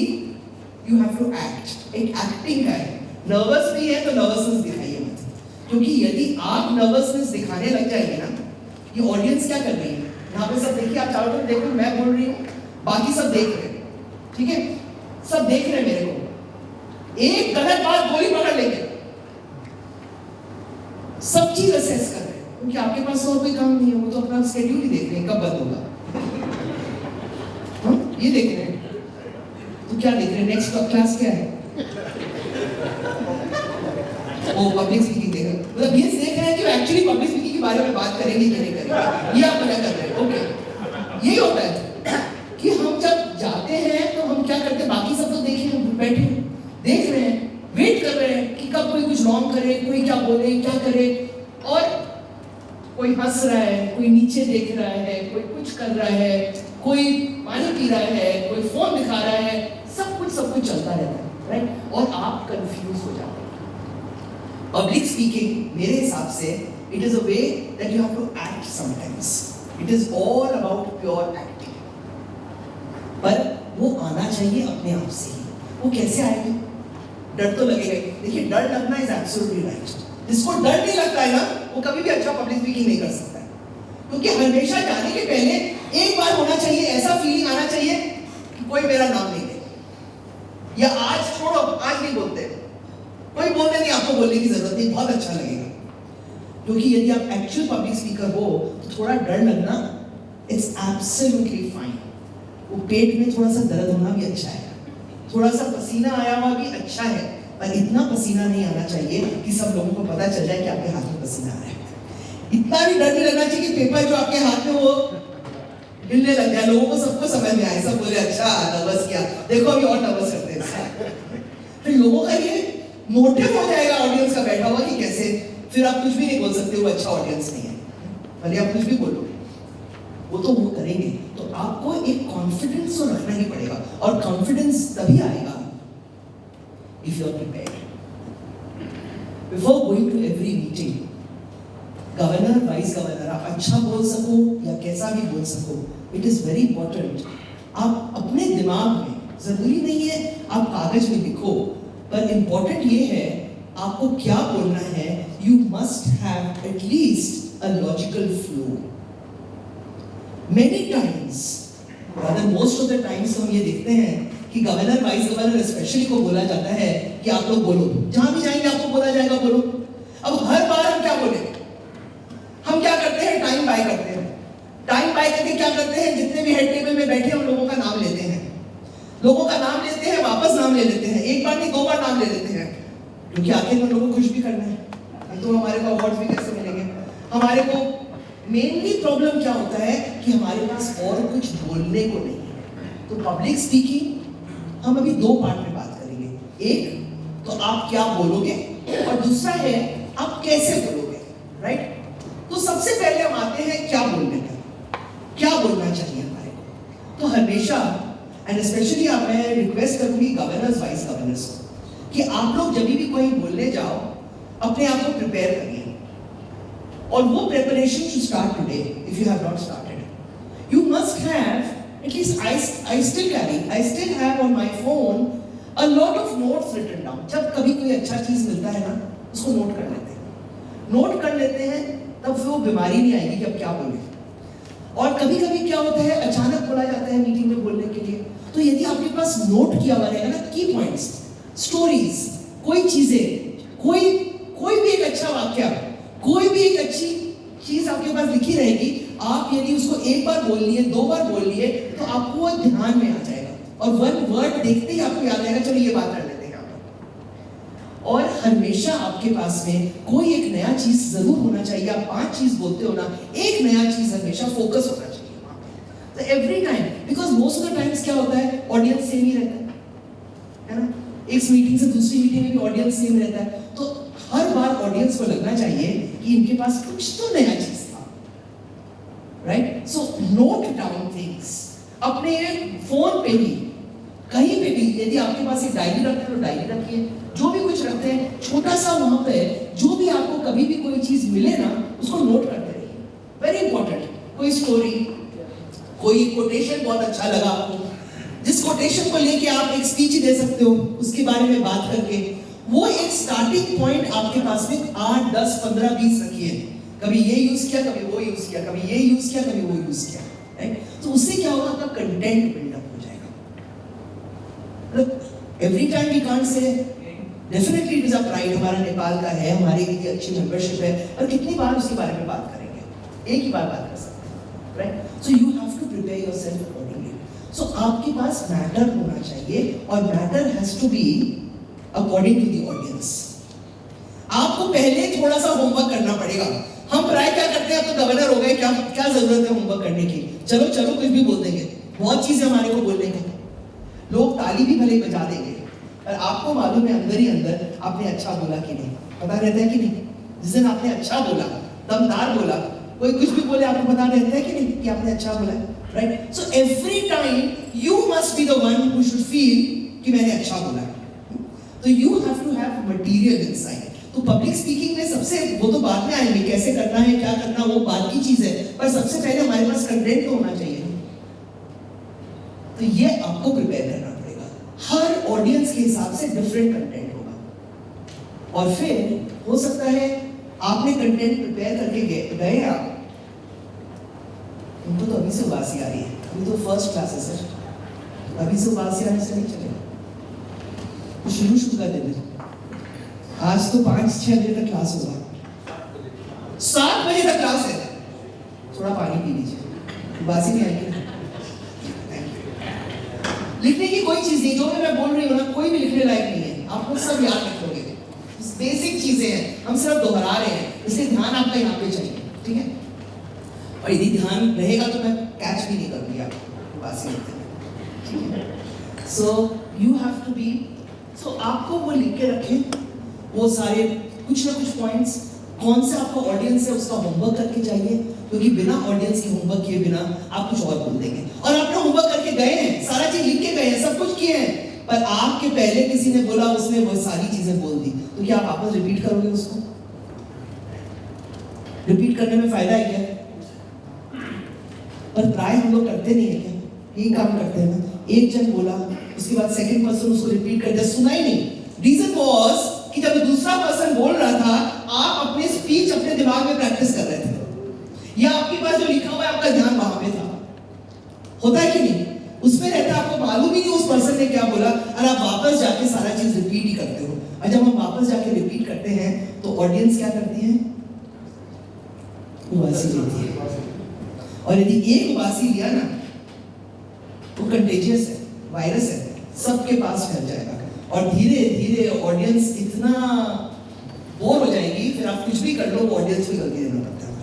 you have to act, एक एक्टिंग है। नर्वस भी है तो नर्वसनेस दिखाइए मत, क्योंकि यदि आप नर्वसनेस दिखाने लग जाएंगे ना, ये ऑडियंस क्या कर रही है यहाँ पे, सब देखिए, आप चारों तरफ देखो, मैं बोल रही हूँ, बाकी सब देख रहे हैं, ठीक है, सब देख रहे हैं मेरे को, एक गलत बात गोली पकड़ लेंगे, सब चीज असेस कर रहे हैं, क्योंकि आपके पास और कोई काम नहीं है, वो तो अपना स्केड्यूल ही देख रहे हैं कब बंद होगा, ये देख रहे हैं, तो क्या देख रहे हैं, नेक्स्ट क्लास क्या है, वो पब्लिक स्पीकिंग देख रहे हैं, मतलब ये देख रहे हैं कि एक्चुअली पब्लिक स्पीकिंग के बारे में बात करेंगे कि नहीं करेंगे, ये आप मना कर रहे हैं, ओके, यही होता है कि हम जब जाते हैं तो हम क्या करते हैं, बाकी सब तो देखे बैठे देख रहे हैं, वेट कर रहे हैं कि कब कोई कुछ रॉन्ग करे, कोई क्या बोले, क्या करे, और कोई हंस रहा है, कोई नीचे देख रहा है, कोई कुछ कर रहा है, कोई पानी पी रहा है, कोई फोन दिखा रहा है, सब कुछ चलता रहता है, राइट, और आप कंफ्यूज हो जाते हैं। पब्लिक स्पीकिंग मेरे हिसाब से it is a way that you have to act sometimes, it is all about pure acting, पर वो आना चाहिए अपने आप से ही। वो कैसे आएगी? डर तो लगेगा, देखिए डर लगना इज एब्सोल्युटली राइट, जिसको डर नहीं लगता है ना, वो कभी भी अच्छा पब्लिक स्पीकिंग नहीं कर सकता है, क्योंकि हमेशा जाने के पहले एक बार होना चाहिए, ऐसा फीलिंग आना चाहिए कि कोई मेरा नाम नहीं ले, या आज छोड़ो, आज नहीं बोलते, कोई बोलते नहीं, आपको बोलने की जरूरत नहीं, बहुत अच्छा लगेगा, क्योंकि यदि आप एक्चुअल पब्लिक स्पीकर हो तो थोड़ा डर लगना इट्स एब्सोल्युटली फाइन, वो पेट में थोड़ा सा दर्द होना भी अच्छा है, थोड़ा सा पसीना आया हुआ भी अच्छा है, पर इतना पसीना नहीं आना चाहिए कि सब लोगों को पता चल जाए कि आपके हाथ में पसीना आ रहा है, इतना भी डर नहीं लगना चाहिए कि पेपर जो आपके हाथ में वो हिलने लग जाए, लोगों को सबको समझ में आए, सब बोले अच्छा नर्वस किया, देखो अभी और नर्वस करते हैं, फिर लोगों का ये मोटिव हो जाएगा ऑडियंस का बैठा हुआ कि कैसे, फिर आप कुछ भी नहीं बोल सकते, वो अच्छा ऑडियंस नहीं है, भले आप कुछ भी बोलोगे, वो तो वो करेंगे, तो आपको एक कॉन्फिडेंस तो रखना ही पड़ेगा, और कॉन्फिडेंस तभी आएगा if you are prepared. Before going to every meeting, governor, vice governor, आप अच्छा बोल सको या कैसा भी बोल सको, इट इज वेरी इंपॉर्टेंट, आप अपने दिमाग में, जरूरी नहीं है आप कागज में लिखो, पर इंपॉर्टेंट ये है आपको क्या बोलना है, you must have at least a logical flow. Many times, rather most of the times हम ये देखते हैं कि गवर्नर, वाइस गवर्नर स्पेशली को बोला जाता है कि आप लोग बोलो, जहां भी जाएंगे आपको बोला जाएगा बोलो। अब हर बार हम क्या बोलेंगे, हम क्या करते हैं, टाइम बाय करते हैं, टाइम बाय करके क्या करते हैं, जितने भी हेड टेबल में बैठे हम लोगों का नाम लेते हैं, लोगों का नाम लेते हैं, वापस नाम ले लेते हैं, एक बार नहीं 2 बार नाम ले लेते हैं, क्योंकि आखिर में लोगों को खुश भी करना है, तो हमारे को अवार्ड्स भी कैसे मिलेंगे। हमारे को मेनली प्रॉब्लम क्या होता है कि हमारे पास और कुछ बोलने को नहीं है। तो पब्लिक स्पीकिंग हम अभी 2 पार्ट में बात करेंगे, एक तो आप क्या बोलोगे और दूसरा है आप कैसे बोलोगे, राइट। तो सबसे पहले हम आते हैं क्या बोलने पर, क्या बोलना चाहिए हमारे को। तो हमेशा एंड स्पेशली मैं रिक्वेस्ट करूंगी गवर्नर्स, वाइस गवर्नर्स को कि आप लोग जब भी कोई बोलने जाओ अपने आप को प्रिपेयर करिए, और वो preparation should start today if you have not started. You must have, at least I still have on my phone a lot of notes written down. जब कभी कोई अच्छा चीज मिलता है ना, उसको नोट कर लेते हैं, तब फिर वो बीमारी नहीं आएगी कि अब क्या बोले। और कभी कभी क्या होता है, अचानक बोला जाता है मीटिंग में बोलने के लिए, तो यदि आपके पास नोट किया हुआ रहेगा ना, की पॉइंट्स, स्टोरीज, कोई चीजें, कोई भी एक अच्छा वाक्य, कोई भी एक अच्छी चीज आपके पास लिखी रहेगी, आप यदि उसको 1 बार बोल लिए, 2 बार बोल लिए, तो आपको वो ध्यान में आ जाएगा, और 1 वर्ड देखते ही आपको याद आएगा, चलो ये बात कर लेते हैं आप। और हमेशा आपके पास में कोई एक नया चीज जरूर होना चाहिए, आप 5 चीज बोलते हो ना, एक नया चीज हमेशा फोकस होना चाहिए। तो every time, because most of the times क्या होता है, ऑडियंस सेम ही रहता है ना, एक मीटिंग से दूसरी मीटिंग में भी ऑडियंस सेम रहता है, तो हर बार ऑडियंस को लगना चाहिए कि इनके पास कुछ तो नया चीज था, right. So note down things, अपने फोन पे भी, कहीं पे भी, यदि आपके पास एक डायरी रखते हैं तो डायरी रखिए, जो भी कुछ रखते हैं छोटा सा, वहां पे जो भी आपको कभी भी कोई चीज मिले ना, उसको नोट करते रहिए, वेरी इंपॉर्टेंट। कोई स्टोरी, कोई कोटेशन बहुत अच्छा लगा आपको, जिस कोटेशन को लेके आप एक स्पीच दे सकते हो, उसके बारे में बात करके, वो एक स्टार्टिंग पॉइंट आपके पास में 8, 10, 15, 20 रखिए। कभी ये यूज किया, कभी वो यूज किया, कभी ये यूज किया, कभी वो यूज किया, राइट? तो उससे क्या होगा, आपका कंटेंट बिल्डअप हो जाएगा। Every time we can't say definitely it is a pride, हमारा नेपाल का है, हमारी इतनी अच्छी मेंबरशिप है, और कितनी बार उसके बारे में बात करेंगे, एक ही बार बात कर सकते हैं, right? So you have to prepare yourself accordingly. So आपके पास मैटर होना चाहिए, और matter has to be according to the audience. आपको पहले थोड़ा सा होमवर्क करना पड़ेगा। हम प्राय क्या करते हैं, अब तो गवर्नर हो गए, क्या क्या जरूरत है होमवर्क करने की, चलो चलो कुछ भी बोल देंगे, बहुत चीजें हमारे को बोलने को, लोग ताली भी भले बजा देंगे, और आपको मालूम है अंदर ही अंदर आपने अच्छा बोला कि नहीं, पता रहता है कि नहीं? जिस दिन आपने अच्छा बोला, दमदार बोला, कोई कुछ भी बोले, आपको पता रहता है कि नहीं कि आपने अच्छा बोला, right? So every time you must be the one who should feel कि मैंने अच्छा बोला है। तो you have to have material inside. तो पब्लिक स्पीकिंग में सबसे, वो तो बाद में आएंगे, कैसे करना है, क्या करना, वो बाद की चीज है, पर सबसे पहले हमारे पास कंटेंट तो होना चाहिए। तो ये आपको प्रिपेयर करना पड़ेगा, हर ऑडियंस के हिसाब से डिफरेंट कंटेंट होगा। और फिर हो सकता है आपने कंटेंट प्रिपेयर करके गए आप, उनको तो अभी से उबासी आ रही है, अभी तो फर्स्ट क्लास है सर, अभी से उबासी आने से नहीं चलेगा, तो शुरू कर देते। आज तो 5-6 बजे तक क्लास होगा, 7 बजे तक क्लास है, थोड़ा पानी पी लीजिए, उबासी नहीं आएगी। लिखने की कोई चीज नहीं, जो भी मैं बोल रही हूँ ना, कोई भी लिखने लायक नहीं है, आपको सब याद रखोगे, बेसिक चीजें हैं, हम सिर्फ दोहरा रहे हैं, इसलिए ध्यान आपका यहाँ पे चाहिए, ठीक है? और यदि ध्यान रहेगा तो मैं कैच भी नहीं करूंगी आपको उबासी होते हैं, ठीक है? So you have to be, so आपको वो लिख के रखें, वो सारे कुछ ना कुछ पॉइंट्स, कौन सा आपका ऑडियंस है उसका होमवर्क करके जाइए, क्योंकि बिना ऑडियंस के होमवर्क किए बिना आप कुछ और बोल देंगे। और आपने होमवर्क करके गए हैं, सारा चीज लिख के गए हैं, सब कुछ किए हैं, पर आपके पहले किसी ने बोला, उसने वो सारी चीजें बोल दी, तो क्या आप वापस रिपीट करोगे उसको? रिपीट करने में फायदा है क्या? पर प्राय हम लोग करते नहीं है क्या? यही काम करते हैं ना, एक जन बोला, उसके बाद सेकंड पर्सन उसको रिपीट कर दिया, सुना ही नहीं। रीजन वाज कि जब दूसरा पर्सन बोल रहा था, आप अपने स्पीच अपने दिमाग में प्रैक्टिस कर रहे थे, या आपके पास जो लिखा हुआ है आपका ध्यान वहां पे था, होता है कि नहीं? उसमें रहता, आपको मालूम ही नहीं उस पर्सन ने क्या बोला, और आप वापस जाके सारा चीज रिपीट ही करते हो। और जब हम वापस जाके रिपीट करते हैं तो ऑडियंस क्या करती है? उबासी लेती है, और यदि एक उबासी लिया ना, वो कंटेजियस है, वायरस है, सबके पास फैल जाएगा, और धीरे धीरे ऑडियंस इतना बोर हो जाएगी, फिर आप कुछ भी कर लो, वो ऑडियंस भी गलती देना पड़ता है।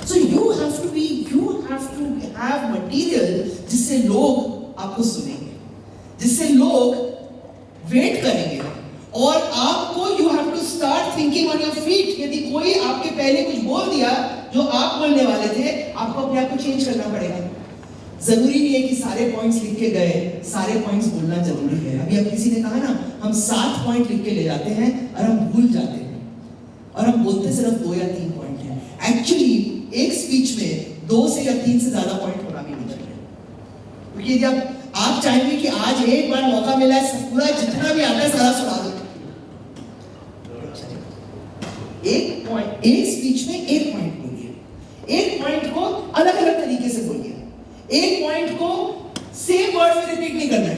So you have to have material जिससे लोग आपको सुनेंगे, जिससे लोग वेट करेंगे, और आपको you have to start thinking on your feet। यदि कोई आपके पहले कुछ बोल दिया जो आप बोलने वाले थे, आपको अपने आप को चेंज करना पड़ेगा। जरूरी नहीं है कि सारे पॉइंट्स लिख के गए, सारे पॉइंट्स बोलना जरूरी है। अभी अब किसी ने कहा ना, हम 7 पॉइंट लिख के ले जाते हैं और हम भूल जाते हैं, और हम बोलते सिर्फ 2 या 3 पॉइंट हैं। एक्चुअली एक स्पीच में 2 से या 3 से ज्यादा पॉइंट होना भी नहीं चाहिए, क्योंकि जब आप चाहेंगे कि आज एक बार मौका मिला है, पूरा जितना भी आता है सारा सुना दो, एक पॉइंट, एक स्पीच में एक पॉइंट बोलिए, एक पॉइंट को अलग अलग तरीके से बोलिए, एक पॉइंट को सेम वर्ड में रिपीट नहीं करना है,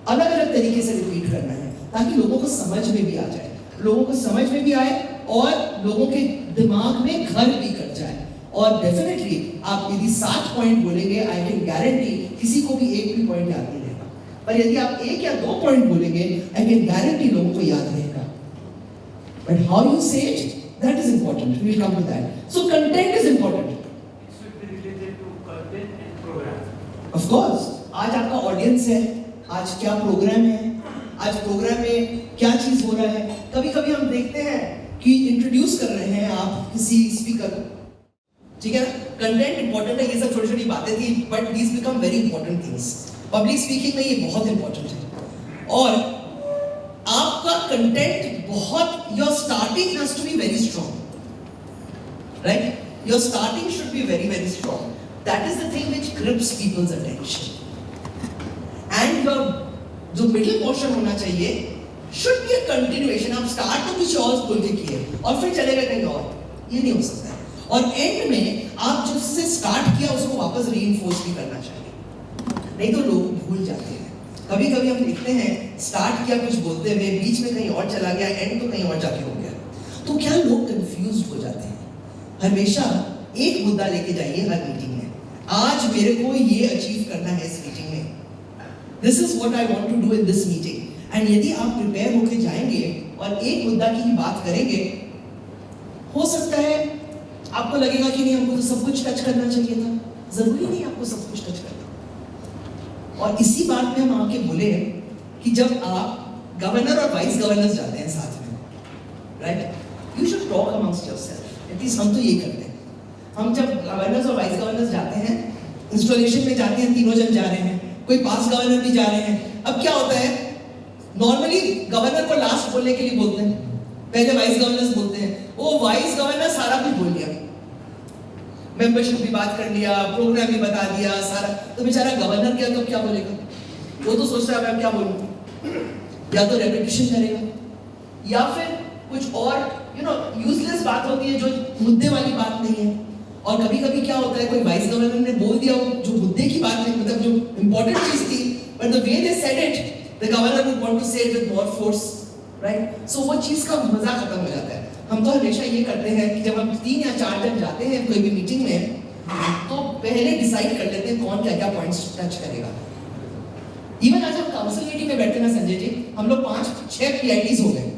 अलग अलग तरीके से रिपीट करना है, ताकि लोगों को समझ में भी आ जाए, लोगों को समझ में भी आए, और लोगों के दिमाग में घर भी कर जाए। और डेफिनेटली आप यदि 7 पॉइंट बोलेंगे, आई कैन गारंटी किसी को भी एक भी पॉइंट याद नहीं रहेगा, पर यदि आप 1 या 2 पॉइंट बोलेंगे, आई कैन गारंटी लोगों को याद रहेगा। But how you say it, that is important, we will come to that. So content is important. Of course, आज आपका ऑडियंस है, आज क्या प्रोग्राम है, आज प्रोग्राम में क्या चीज हो रहा है। कभी कभी हम देखते हैं कि इंट्रोड्यूस कर रहे हैं आप किसी स्पीकर को, ठीक है ना, कंटेंट इंपॉर्टेंट है, ये सब छोटी छोटी बातें थी, but these become very important things. Public speaking में ये बहुत इंपॉर्टेंट है, और आपका कंटेंट बहुत, your starting has to be very strong, right? Your starting should be very very strong. That is the thing which grips people's attention, and your जो middle portion होना चाहिए शुड बी अ कंटिन्यूएशन। आप start तो कुछ और बोल के किए और फिर चलेगा कहीं और, ये नहीं हो सकता है। और एंड में आप जिससे स्टार्ट किया उसको वापस रीइंफोर्स भी करना चाहिए, नहीं तो लोग भूल जाते हैं। कभी कभी हम देखते हैं स्टार्ट किया कुछ बोलते हुए, बीच में कहीं और चला गया, एंड तो कहीं और जाके हो गया, तो क्या लोग कंफ्यूज हो जाते हैं। हमेशा एक मुद्दा लेके जाइए हर मीटिंग में, आज मेरे को ये अचीव करना है इस मीटिंग में, this is what I want to do in this meeting. And यदि आप प्रिपेयर होके जाएंगे और एक मुद्दा की ही बात करेंगे, हो सकता है आपको लगेगा कि नहीं हमको तो सब कुछ टच करना चाहिए था, जरूरी नहीं आपको सब कुछ टच करना। और इसी बात में हम आके बोले कि जब आप गवर्नर और वाइस गवर्नर्स जाते हैं साथ में, right, you should talk amongst yourself. At least हम तो ये करते हैं, हम जब गवर्नर्स और वाइस गवर्नर्स जाते हैं, इंस्टॉलेशन में जाते हैं, तीनों जन जा रहे हैं, कोई पास गवर्नर भी जा रहे हैं। अब क्या होता है, नॉर्मली गवर्नर को लास्ट बोलने के लिए बोलते हैं, पहले वाइस गवर्नर्स बोलते हैं। वो वाइस गवर्नर सारा कुछ बोल दिया, मेंबरशिप भी बात कर लिया, प्रोग्राम भी बता दिया सारा, तो बेचारा गवर्नर क्या तो क्या बोलेगा, वो तो सोच रहा है मैं क्या बोलूं, या तो रेपिटेशन करेगा या फिर कुछ और यूजलेस बात होती है जो मुद्दे वाली बात नहीं है। और कभी कभी क्या होता है, कोई वाइस गवर्नर ने बोल दिया जो मुद्दे की बात नहीं, मतलब जो इंपॉर्टेंट चीज थी, but the way they said it the governor would want to say it with more force, right. So वो चीज का मजा खत्म हो जाता है। हम तो हमेशा ये करते हैं कि जब हम 3 या 4 जन जाते हैं कोई भी मीटिंग में, तो पहले डिसाइड कर लेते हैं कौन क्या क्या पॉइंट्स टच करेगा। इवन आज हम काउंसिल मीटिंग में बैठे ना संजय जी, हम लोग 5-6 PITs हो गए,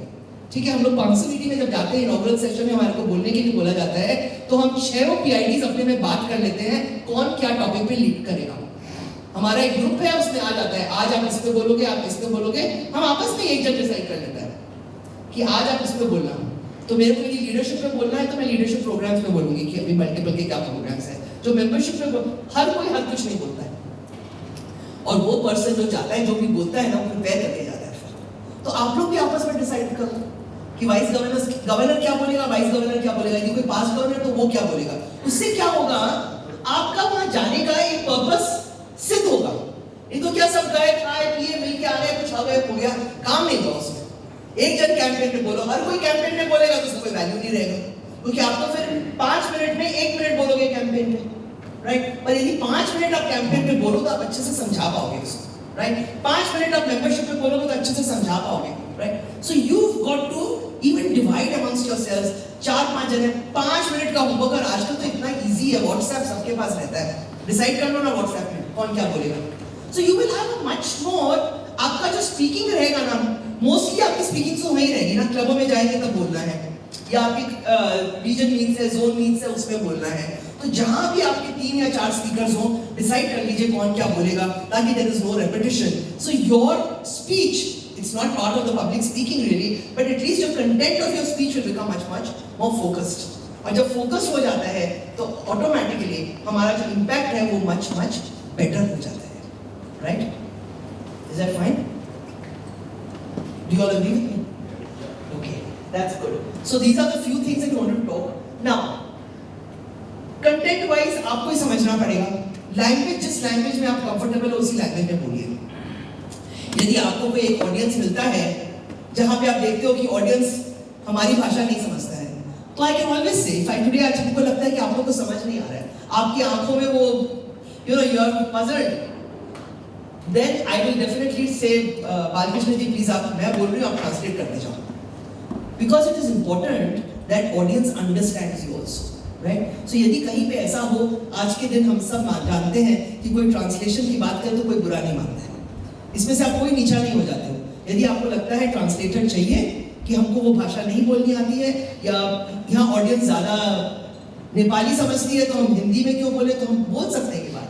ठीक है। हम लोग काउंसिल मीटिंग में जब जाते हैं, इनॉग्रल सेशन में हमारे को बोलने के लिए बोला जाता है, तो हम 6 PITs अपने में बात कर लेते हैं कौन क्या टॉपिक पे लीड करेगा। हमारा एक ग्रुप है, उसमें आ जाता है, आज आप इस पे बोलोगे, आप इस पे बोलोगे, हम आपस में एक जन डिसाइड कर लेता है कि आज आप इस पे बोलना। तो मेरे को यदि लीडरशिप पे बोलना है तो मैं लीडरशिप प्रोग्राम्स में बोलूंगी कि अभी मल्टीपल के क्या प्रोग्राम्स हैं। जो मेंबरशिप पे हर कोई हर कुछ नहीं बोलता है, और वो पर्सन जो जाता है, जो भी बोलता है ना, वो प्रिपेयर करके जाता है। फिर तो आप लोग भी आपस में डिसाइड करो कि गवर्नर क्या बोलेगा, वाइस गवर्नर क्या बोलेगा, यदि कोई पास गवर्नर तो वो क्या बोलेगा। उससे क्या होगा, आपका वहां जाने का एक पर्पस सिद्ध होगा। ये तो क्या सब गए, खाए पिए, मिल के आ गए, कुछ हो गया, हो गया, काम नहीं हुआ उसमें। एक जन कैंपेन में बोलो, हर कोई कैंपेन में बोलेगा तो उसको कोई वैल्यू नहीं रहेगा, क्योंकि आप तो फिर 5 मिनट में 1 मिनट बोलोगे कैंपेन में, राइट। पर यदि 5 मिनट आप कैंपेन में बोलो तो आप अच्छे से समझा पाओगे उसको, राइट। 5 मिनट आप मेंबरशिप में बोलोगे तो अच्छे से समझा पाओगे, right. So you got to even divide amongst yourselves. 4-5 जन है, 5 मिनट का होमवर्क। और आजकल तो इतना इजी है, व्हाट्सएप सबके पास रहता है, डिसाइड कर लो ना व्हाट्सएप में कौन क्या बोलेगा। So you will have a much more, आपका जो स्पीकिंग रहेगा ना, मोस्टली आपकी स्पीकिंग तो वही रहेगी ना, क्लबों में जाएंगे तब बोलना है, या आपकी रीजन मीट्स है, जोन मीट्स है, उसमें बोलना है। तो जहां भी आपके 3 या 4 स्पीकर्स हो, डिसाइड कर लीजिए कौन क्या बोलेगा, ताकि there is no repetition. So your speech, it's not part of the public speaking really, but at least your content of your speech will become much more focused. और जब फोकस हो जाता है तो ऑटोमेटिकली हमारा जो इम्पैक्ट है वो much better हो जाता है, right? Is that fine? Do you all agree with me? Okay, that's good. So these are the few things that we want to talk. Now, content wise आपको ही समझना पड़ेगा, लैंग्वेज जिस language में आप comfortable हो उसी लैंग्वेज में बोलिए। यदि आपको कोई एक ऑडियंस मिलता है जहां पे आप देखते हो कि ऑडियंस हमारी भाषा नहीं समझता है, तो I can always say if I today आज हमको लगता है कि आप लोगों को समझ नहीं आ रहा है, आपकी आंखों में वो you are puzzled, then I will definitely say Balakrishna ji please आप, मैं बोल रही हूँ, आप ट्रांसलेट करते जाओ, because it is important that audience understands you also, right. So यदि कहीं पे ऐसा हो, आज के दिन हम सब जानते हैं कि कोई ट्रांसलेशन की बात करे तो कोई बुरा नहीं मानता है, इसमें से आप कोई नीचा नहीं हो जाते हो। यदि आपको लगता है ट्रांसलेटर चाहिए कि हमको वो भाषा नहीं बोलनी आती है, या यहाँ ऑडियंस ज़्यादा नेपाली समझती है तो हम हिंदी में क्यों बोले, तो हम बोल सकते हैं ये बात।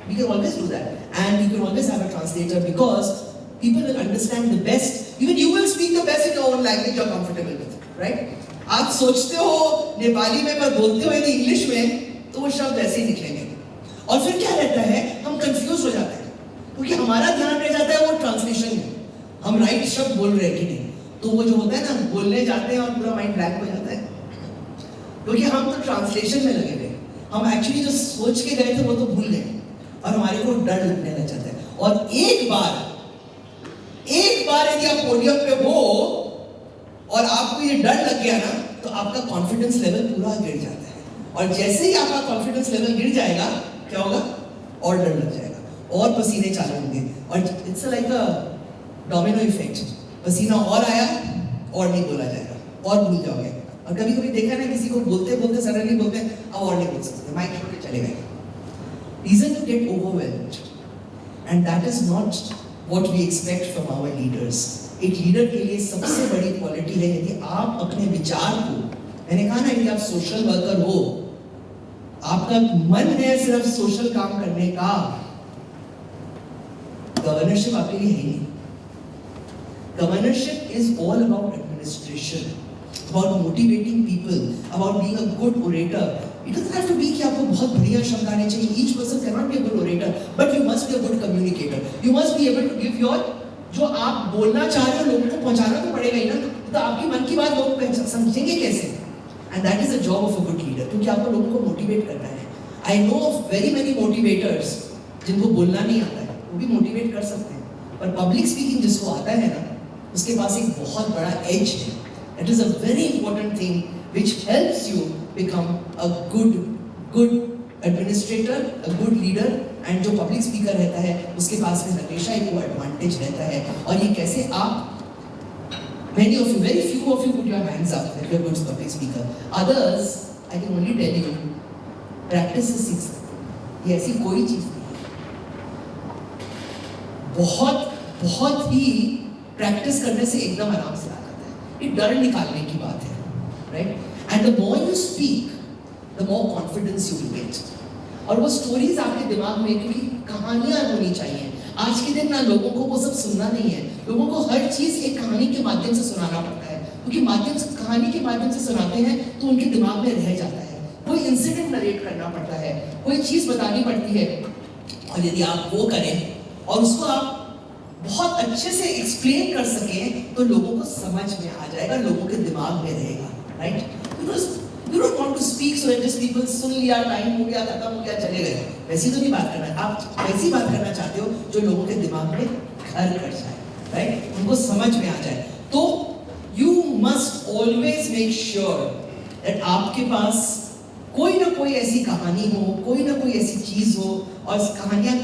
We can always do that, and you can always have a translator because people will understand the best. Even you will speak the best in your own language you're comfortable with, right? आप सोचते हो नेपाली में पर बोलते हो यदि English में, तो वो शब्द ऐसे ही निकलेंगे। और फिर क्या रहता है, हम कंफ्यूज हो जाते हैं, क्योंकि हमारा ध्यान रह जाता है वो ट्रांसलेशन में, हम राइट शब्द बोल रहे हैं कि नहीं। तो वो जो होता है ना, बोलने जाते हैं और पूरा माइंड ब्लैंक हो जाता है, क्योंकि हम तो ट्रांसलेशन में लगे हुए, हम एक्चुअली जो सोच के गए थे वो तो भूल गए, और हमारे को डर लगने लग जाता है। और एक बार एक बार यदि आप पोडियम पे हो और आपको ये डर लग गया ना, तो आपका कॉन्फिडेंस लेवल पूरा गिर जाता है। और जैसे ही आपका कॉन्फिडेंस लेवल गिर जाएगा, क्या होगा? और डर लग जाएगा और पसीने चालू होंगे, और it's like a domino effect. पसीना और आया और नहीं बोला जाएगा, और भूल जाओगे। और कभी कभी देखा ना, किसी को बोलते बोलते सडनली बोलते हैं अब और नहीं बोल सकते, माइक छोड़ के चले गए। Reason to get overwhelmed, and that is not what we expect from our leaders. एक लीडर के लिए सबसे बड़ी क्वालिटी है, यदि आप अपने विचार को, मैंने कहा ना, यदि आप सोशल वर्कर हो, आपका मन है सिर्फ सोशल काम करने का, गवर्नरशिप आपके लिए है ही नहीं। Governorship is all about administration, about motivating people, about being a good orator. It doesn't have to be कि आपको बहुत बढ़िया शब्द आने चाहिए. Each person cannot be a good orator, but you must be a good communicator. You must be able to give your, जो आप बोलना चाह रहे हो लोगों को पहुंचाना तो पड़ेगा ही ना, तो आपकी मन की बात लोग समझेंगे कैसे? And that is the job of a good leader, क्योंकि आपको लोगों को मोटिवेट करना है. I know of very many motivators जिनको बोलना नहीं आता है, वो भी मोटिवेट कर सकते हैं, पर पब्लिक स्पीकिंग जिसको आता है ना, उसके पास एक बहुत बड़ा एज है. It is a very important thing which helps you become a good administrator, a good leader. And जो पब्लिक स्पीकर रहता है उसके पास में हमेशा एक वो एडवांटेज रहता है. और ये कैसे आप, many of you, very few of you put your hands up if you're a good public speaker. Others, I can only tell you, practice से सीख सकते हैं. ये ऐसी कोई चीज़ नहीं, बहुत ही प्रैक्टिस करने से एकदम आराम से आ जाता है. ये डर निकालने की बात है, right? And the more you speak, the more confidence you will get. और वो स्टोरीज आपके दिमाग में, क्योंकि कहानियां होनी चाहिए. आज के दिन ना लोगों को वो सब सुनना नहीं है, लोगों को हर चीज एक कहानी के माध्यम से सुनाना पड़ता है, क्योंकि कहानी के माध्यम से सुनाते हैं तो उनके दिमाग में रह जाता है. कोई इंसिडेंट नरेट करना पड़ता है, कोई चीज बतानी पड़ती है, और यदि आप वो करें और उसको आप बहुत अच्छे से एक्सप्लेन कर सकें तो लोगों को समझ में आ जाएगा, लोगों के दिमाग में रहेगा, right? Because you don't want to speak so that just people सुन लिया, टाइम हो गया, खत्म हो गया, चले गए. वैसी तो नहीं बात करना. आप वैसी बात करना चाहते हो जो लोगों के दिमाग में घर कर जाए, राइट? उनको समझ में आ जाए. तो you must always make sure that आपके पास कोई ना कोई ऐसी कहानी हो, कोई ना कोई ऐसी चीज हो, और कहानियां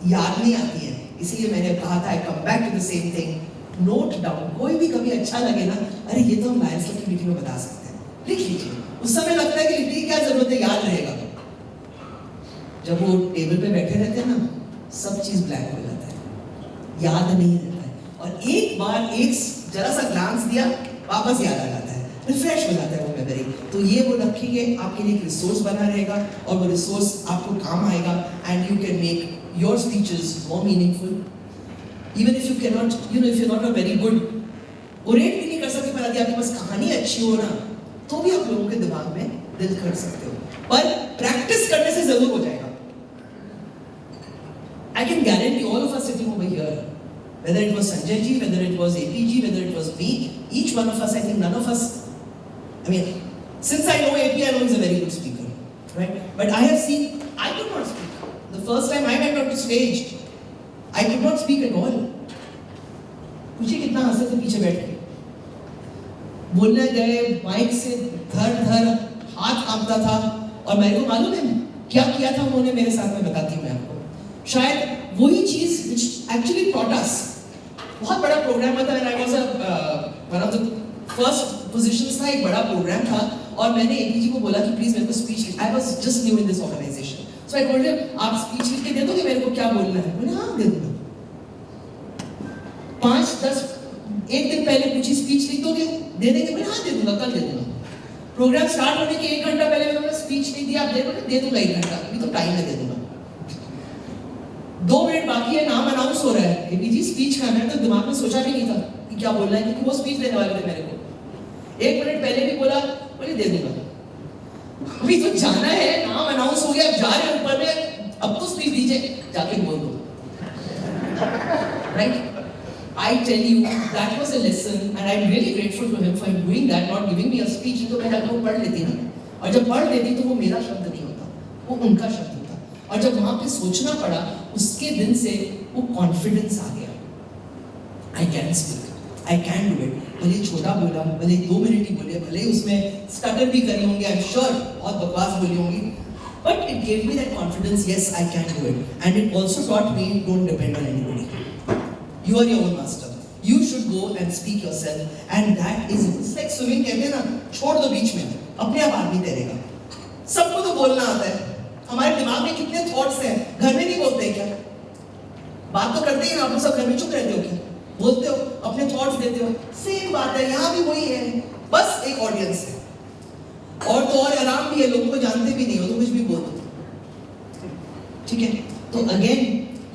याद नहीं आती है. इसलिए मैंने कहा था, I come back to the same thing, note down. कोई भी कभी अच्छा लगे ना, अरे ये तो हम लायंस क्लब की मीटिंग में बता सकते हैं, लिख लीजिए. उस समय लगता है कि लिखने की क्या जरूरत है, याद रहेगा. जब वो टेबल पे बैठे रहते हैं ना, सब चीज ब्लैक हो जाता है, याद नहीं रहता है. और एक बार एक जरा सा ग्लांस दिया, वापस याद आ जाता है, रिफ्रेश हो जाता है वो मेमोरी. तो ये वो रखेंगे, आपके लिए एक रिसोर्स बना रहेगा, और वो रिसोर्स आपको काम आएगा. And you can make your speeches more meaningful, even if you cannot, you know, if you're not a very good orate भी नहीं कर सकते, पर यदि आपके पास कहानी अच्छी हो ना, तो भी आप लोगों के दिमाग में दिल कर सकते हो. पर प्रैक्टिस करने से जरूर हो जाएगा. I can guarantee all of us sitting over here, whether it was Sanjay ji, whether it was AP ji, whether it was me, each one of us, I think none of us, I mean, since I know AP, I know he's a very good speaker, right? But I have seen, I could not speak. The first time I went on to stage, I could not speak at all. पूछिए कितना हंसे थे पीछे बैठ के. बोलने गए, mic से धर हाथ कांपता था, और मेरे को मालूम है क्या किया था उन्होंने मेरे साथ में. बताती हूँ मैं आपको. शायद वही चीज which actually taught us. बहुत बड़ा प्रोग्राम था, and I was one of the first positions था, एक बड़ा प्रोग्राम था, और मैंने एपी जी को बोला कि प्लीज मेरे को speech. I was just new in this organization. So I told him, आप स्पीच लिख के दे दोगे मेरे को, क्या बोलना है? मैंने हाँ दे दूंगा. 5-10 एक दिन पहले पूछी, स्पीच लिख दोगे? दे देंगे? मैंने हाँ दे दूंगा, कल दे दूंगा. प्रोग्राम स्टार्ट होने के 1 घंटा पहले मैंने स्पीच नहीं दिया, आप दे दोगे? दे दूंगा 1 घंटा, अभी तो टाइम है, दे दूंगा. 2 मिनट बाकी है, नाम अनाउंस हो रहा है, एपी जी स्पीच का. मैंने तो दिमाग में सोचा भी नहीं था कि क्या बोलना है, क्योंकि वो स्पीच देने वाले थे मेरे को. 1 मिनट पहले भी बोला, बोले दे दूंगा. अभी तो जाना है, नाम अनाउंस हो गया, अब जा रहे हैं ऊपर में, अब तो स्पीच दीजिए, जाके बोल दो, right? I tell you, that was a lesson, and I'm really grateful to him for doing that, not giving me a speech. तो मैं जाकर वो पढ़ लेती ना, और जब पढ़ लेती तो वो मेरा शब्द नहीं होता, वो उनका शब्द होता. और जब वहाँ पे सोचना पड़ा, उसके दिन से वो कॉन्फिडेंस आ गया. I can speak, I can do it. भले छोटा बोला, भले 2 मिनट ही बोले, भले उसमें स्टटर भी करी होंगी, आई एम श्योर बहुत बकवास बोली होंगी, but it gave me that confidence, yes, I can do it. And it also taught me, don't depend on anybody. You are your own master. You should go and speak yourself, and that is, it's like swimming, कहते हैं ना, छोड़ दो बीच में, अपने आप आदमी तैरेगा। सबको तो बोलना आता है, हमारे दिमाग में कितने थॉट्स हैं, घर में नहीं बोलते क्या? बात तो करते ही ना, आप लोग सब घर में चुप रहते हो क्या? बोलते हो, अपने थॉट्स देते हो, सेम बात है, यहाँ भी वही है, बस एक ऑडियंस है। और तो और आराम भी है, लोगों को जानते भी नहीं हो तो कुछ भी बोल दो, ठीक है? तो again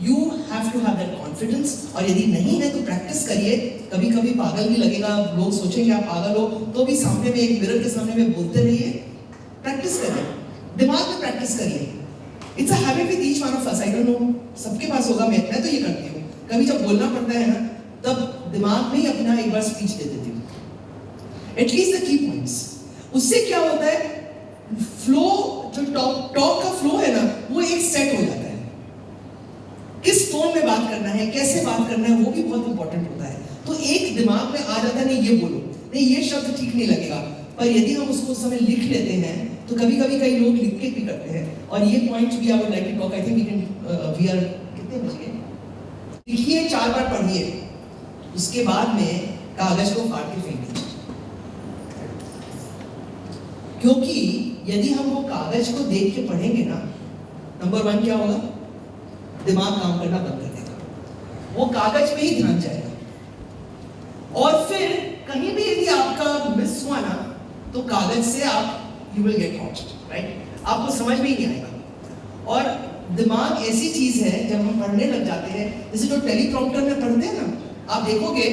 you have to have that confidence, और यदि नहीं है तो प्रैक्टिस करिए। कभी कभी पागल भी लगेगा, लोग सोचेंगे आप पागल हो, तो भी सामने में एक मिरर के सामने में बोलते रहिए, प्रैक्टिस करिए, दिमाग में प्रैक्टिस करिए। It's a habit with each one of us, I don't know सबके पास होगा, मैं तो ये करती हूँ, कभी जब बोलना पड़ता है ना तब दिमाग में ही अपना एक बार स्पीच दे देती हूँ, एटलीस्ट द की पॉइंट्स। उससे क्या होता है, फ्लो जो टॉक का फ्लो है ना, वो एक सेट हो जाता है। किस टोन में बात करना है, कैसे बात करना है, वो भी बहुत इंपॉर्टेंट होता है। तो एक दिमाग में आ जाता है, नहीं ये बोलो, नहीं ये शब्द ठीक नहीं लगेगा, पर यदि हम उसको उस समय लिख लेते हैं तो कभी कभी कई लोग लिख के भी करते हैं, और ये पॉइंट भी I would like to talk, I think we can we are कितने बज गए, लिखिए 4 बार पढ़िए, उसके बाद में कागज को फाड़ के फेंक दीजिए, क्योंकि यदि हम वो कागज को देख के पढ़ेंगे ना, नंबर 1 क्या होगा, दिमाग काम करना बंद कर देगा, वो कागज पे ही ध्यान जाएगा, और फिर कहीं भी यदि आपका मिस हुआ ना तो कागज से आप you will get lost, right? आपको समझ में ही नहीं आएगा। और दिमाग ऐसी चीज है, जब हम पढ़ने लग जाते हैं, जैसे जो टेलीप्रॉम्प्टर में पढ़ते हैं ना, आप देखोगे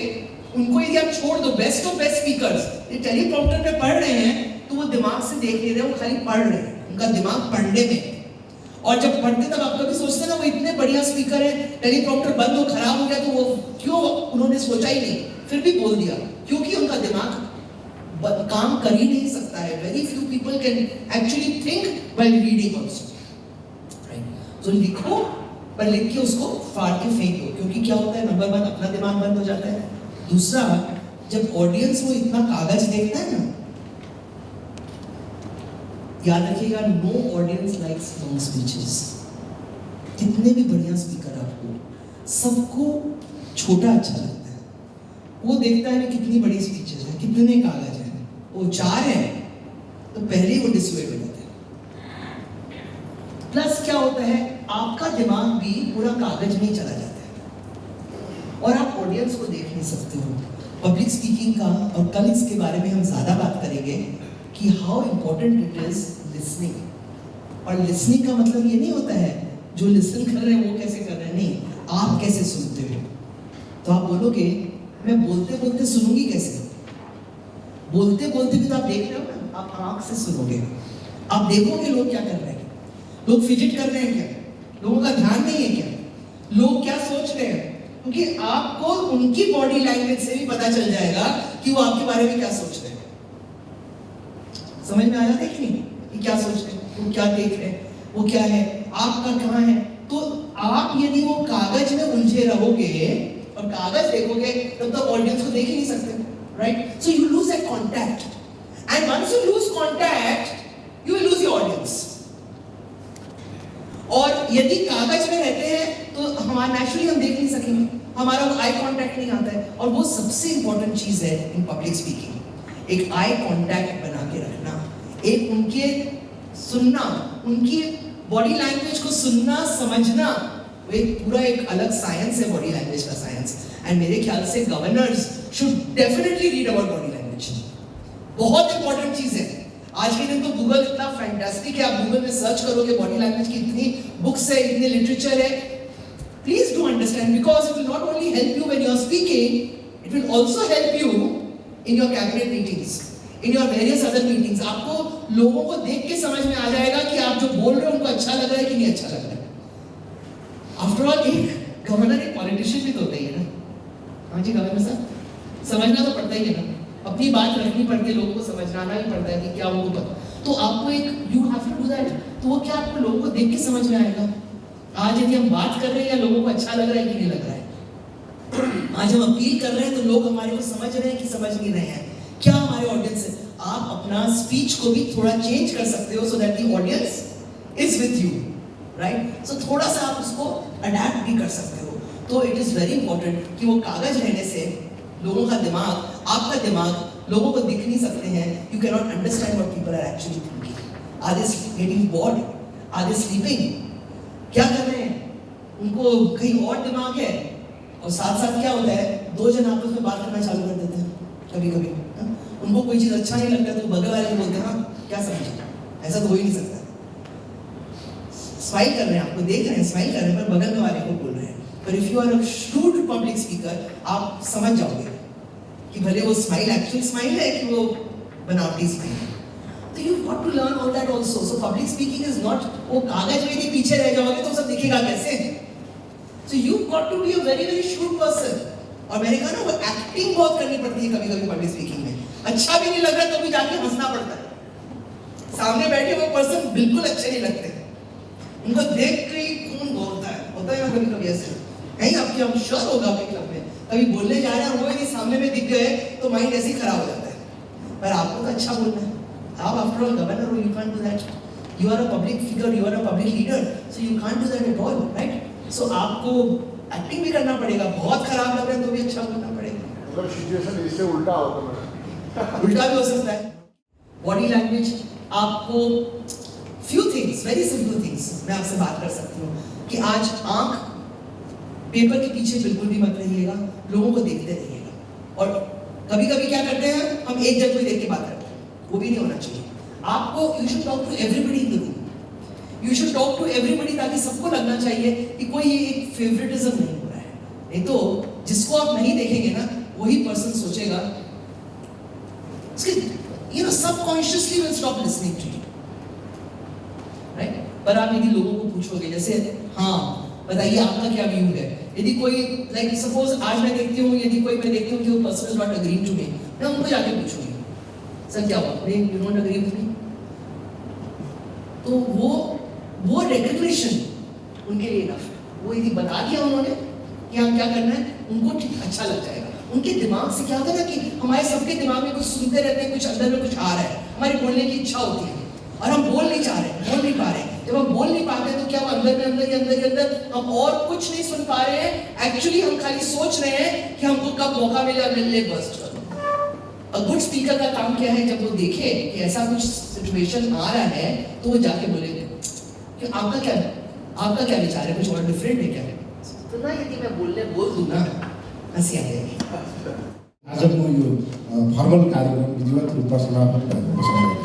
उनको यदि आप छोड़ दो, बेस्ट ऑफ बेस्ट स्पीकर्स ये टेलीप्रॉम्प्टर में पढ़ रहे हैं तो वो दिमाग से देख नहीं रहे, वो खाली पढ़ रहे हैं, उनका दिमाग पढ़ने में। और जब पढ़ते तब आप कभी सोचते ना वो इतने बढ़िया स्पीकर है, टेलीप्रॉम्प्टर बंद हो खराब हो गया तो वो क्यों उन्होंने सोचा ही नहीं, फिर भी बोल दिया, क्योंकि उनका दिमाग काम कर ही नहीं सकता है। Very few people can actually think while reading also, right? तो लिखो, पर लिख के उसको फाड़ के फेंक दो, क्योंकि क्या होता है, नंबर 1 अपना दिमाग बंद हो जाता है, दूसरा जब ऑडियंस वो इतना कागज देखता है ना, याद रखिएगा, no audience likes long speeches. कितने भी बढ़िया स्पीकर आपको, सबको छोटा अच्छा लगता है। वो देखता है कितनी बड़ी स्पीचेस है, कितने कागज हैं, वो 4 है तो पहले ही वो डिसवेड हो जाते हैं। प्लस क्या होता है, आपका दिमाग भी पूरा कागज में ही चला जाता है और आप ऑडियंस को देख नहीं सकते हो। पब्लिक स्पीकिंग का, और कल इसके बारे में हम ज्यादा बात करेंगे कि how important it is listening. और लिसनिंग का मतलब ये नहीं होता है जो लिसन कर रहे हैं वो कैसे कर रहे हैं, नहीं, आप कैसे सुनते हो। तो आप बोलोगे मैं बोलते बोलते सुनूंगी कैसे, बोलते बोलते भी तो आप देख रहे हो ना, आप आंख से सुनोगे, आप देखोगे लोग क्या कर रहे हैं, लोग फिजिट कर रहे हैं क्या, लोगों का ध्यान नहीं है क्या, लोग क्या सोच रहे हैं, क्योंकि आपको उनकी बॉडी लैंग्वेज से भी पता चल जाएगा कि वो आपके बारे में क्या सोच रहे हैं। समझ में आ जाता है कि नहीं, कि क्या सोच रहे हैं, वो क्या देख रहे हैं, वो क्या है, आपका कहाँ है। तो आप यदि वो कागज में उलझे रहोगे और कागज देखोगे तब तक ऑडियंस को देख ही नहीं सकते, right? So you lose that contact, and once you lose contact you will lose your audience. और यदि कागज में रहते हैं तो हमारा नेचुरली हम देख नहीं सकेंगे, हमारा वो आई कांटेक्ट नहीं आता है। और वो सबसे इंपॉर्टेंट चीज है इन पब्लिक स्पीकिंग, एक आई कांटेक्ट बना के रखना, एक उनके सुनना, उनकी बॉडी लैंग्वेज को सुनना समझना, वो एक पूरा एक अलग साइंस है बॉडी लैंग्वेज का साइंस। एंड मेरे ख्याल से governors should definitely read about body language, बहुत इंपॉर्टेंट चीज है। आज के दिन तो गूगल इतना फैंटास्टिक है, आप गूगल में सर्च करोगे बॉडी लैंग्वेज की इतनी बुक्स है, इतने लिटरेचर है। Please do understand, because it will not only help you when you are speaking, it will also help you in your cabinet meetings, in your various other meetings. आपको लोगों को देख के समझ में आ जाएगा कि आप जो बोल रहे हो उनको अच्छा लग रहा है कि नहीं अच्छा लग रहा है। आफ्टर ऑल एक गवर्नर एक पॉलिटिशियन भी तो होता ही है ना। हाँ जी गवर्नर साहब, समझना तो पड़ता ही है ना, अपनी बात रखनी पड़ती है, लोगों को समझाना ही पड़ता है कि क्या उनको पता। तो आपको एक you have to do that. तो वो क्या आपको लोगों को देख के समझ में आएगा आज यदि हम बात कर रहे हैं या लोगों को अच्छा लग रहा है कि नहीं लग रहा है। आज हम अपील कर रहे हैं तो लोग हमारे को समझ रहे हैं कि समझ नहीं रहे हैं, क्या हमारे ऑडियंस है। आप अपना स्पीच को भी थोड़ा चेंज कर सकते हो so that the audience is with you, right. So थोड़ा सा आप उसको अडैप्ट भी कर सकते हो। तो इट इज वेरी इंपॉर्टेंट कि वो कागज रहने से लोगों का दिमाग, आपका दिमाग लोगों को दिख नहीं सकते हैं। You can not understand what people are actually thinking. Are they getting bored, are they sleeping, क्या कर रहे हैं, उनको कहीं और दिमाग है। और साथ साथ क्या होता है, दो जन आपस में बात करना चालू कर देते हैं कभी कभी, उनको कोई चीज अच्छा नहीं लगता तो बगल वाले बोलते हैं हाँ क्या समझे, ऐसा तो हो ही नहीं सकता। स्माइल कर रहे हैं, आपको देख रहे हैं, स्माइल कर रहे हैं, पर बगल वाले को बोल रहे हैं। पर if you are a shrewd public speaker, आप समझ जाओगे कि भले वो स्माइल एक्चुअल स्माइल है कि वो बनावटी स्माइल है। तो you got to learn all that also. So public speaking is not वो कागज में यदि पीछे रह जाओगे तो सब दिखेगा कैसे। So you got to be a very very shrewd person. और मैंने कहा ना वो एक्टिंग बहुत करनी पड़ती है कभी कभी पब्लिक स्पीकिंग में। अच्छा भी नहीं लग रहा तो भी जाके हंसना पड़ता है। सामने बैठे वो पर्सन बिल्कुल अच्छे नहीं लगते, उनको देख के ही खून बोलता है, होता है ना कभी कभी ऐसे। कहीं आपके हम श्योर होगा आपके क्लब में कभी बोलने जा रहे हैं, वो यदि सामने में दिख गए तो माइंड ऐसे ही खराब हो जाता है। पर आपको तो अच्छा बोलना है, आप आफ्टर ऑल गवर्नर हो, you can't do that. You are a public figure, you are a public leader, so you can't do that at all, right. So आपको एक्टिंग भी करना पड़ेगा, बहुत खराब लग रहा है तो भी अच्छा बोलना पड़ेगा। मतलब सिचुएशन इससे उल्टा होता है, उल्टा भी हो सकता है। बॉडी लैंग्वेज, आपको few things, very simple things मैं आपसे बात कर सकती हूँ कि आज आंख पेपर के पीछे बिल्कुल भी मत रहिएगा, लोगों को देखते रहिएगा। और कभी कभी क्या करते हैं, हम एक जन को देख के बात करते हैं, वो भी नहीं होना चाहिए। आपको you should talk to everybody in the room, you should talk to everybody, ताकि सबको लगना चाहिए कि कोई एक फेवरेटिज्म नहीं हो रहा है। नहीं तो जिसको आप नहीं देखेंगे ना वही पर्सन सोचेगा, you know, subconsciously will stop listening to you, right. पर आप यदि लोगों को पूछोगे जैसे हाँ बताइए आपका क्या व्यू है, यदि कोई लाइक सपोज आज मैं देखती हूँ, यदि कोई मैं देखती हूँ कि वो person is not agreeing to me, मैं उनको जाके पूछूंगी सर क्या हुआ, you don't agree with me. तो वो रिकग्निशन उनके लिए इनफ है। वो यदि बता दिया उन्होंने कि हाँ क्या करना है, उनको अच्छा लग जाएगा। उनके दिमाग से क्या होता है ना कि हमारे सबके दिमाग में कुछ सुनते रहते हैं, कुछ अंदर में कुछ आ रहा है, हमारी बोलने की इच्छा होती है और हम बोल नहीं चाह रहे, बोल नहीं पा रहे। जब हम बोल नहीं पाते तो क्या वो अंदर हम और कुछ नहीं सुन पा रहे हैं, एक्चुअली हम खाली सोच रहे हैं कि हमको कब मौका मिले और मिलने बस्ट करो। अ गुड स्पीकर का काम क्या है, जब वो देखे कि ऐसा कुछ सिचुएशन आ रहा है तो वो जाके बोलेंगे कि आपका क्या विचार है, कुछ और डिफरेंट है क्या। तो ना यदि मैं बोल दूँ ना हंसी आ जाएगी। आजको यो फर्मल कार्यक्रम विधिवत रूपमा समापन भएको छ।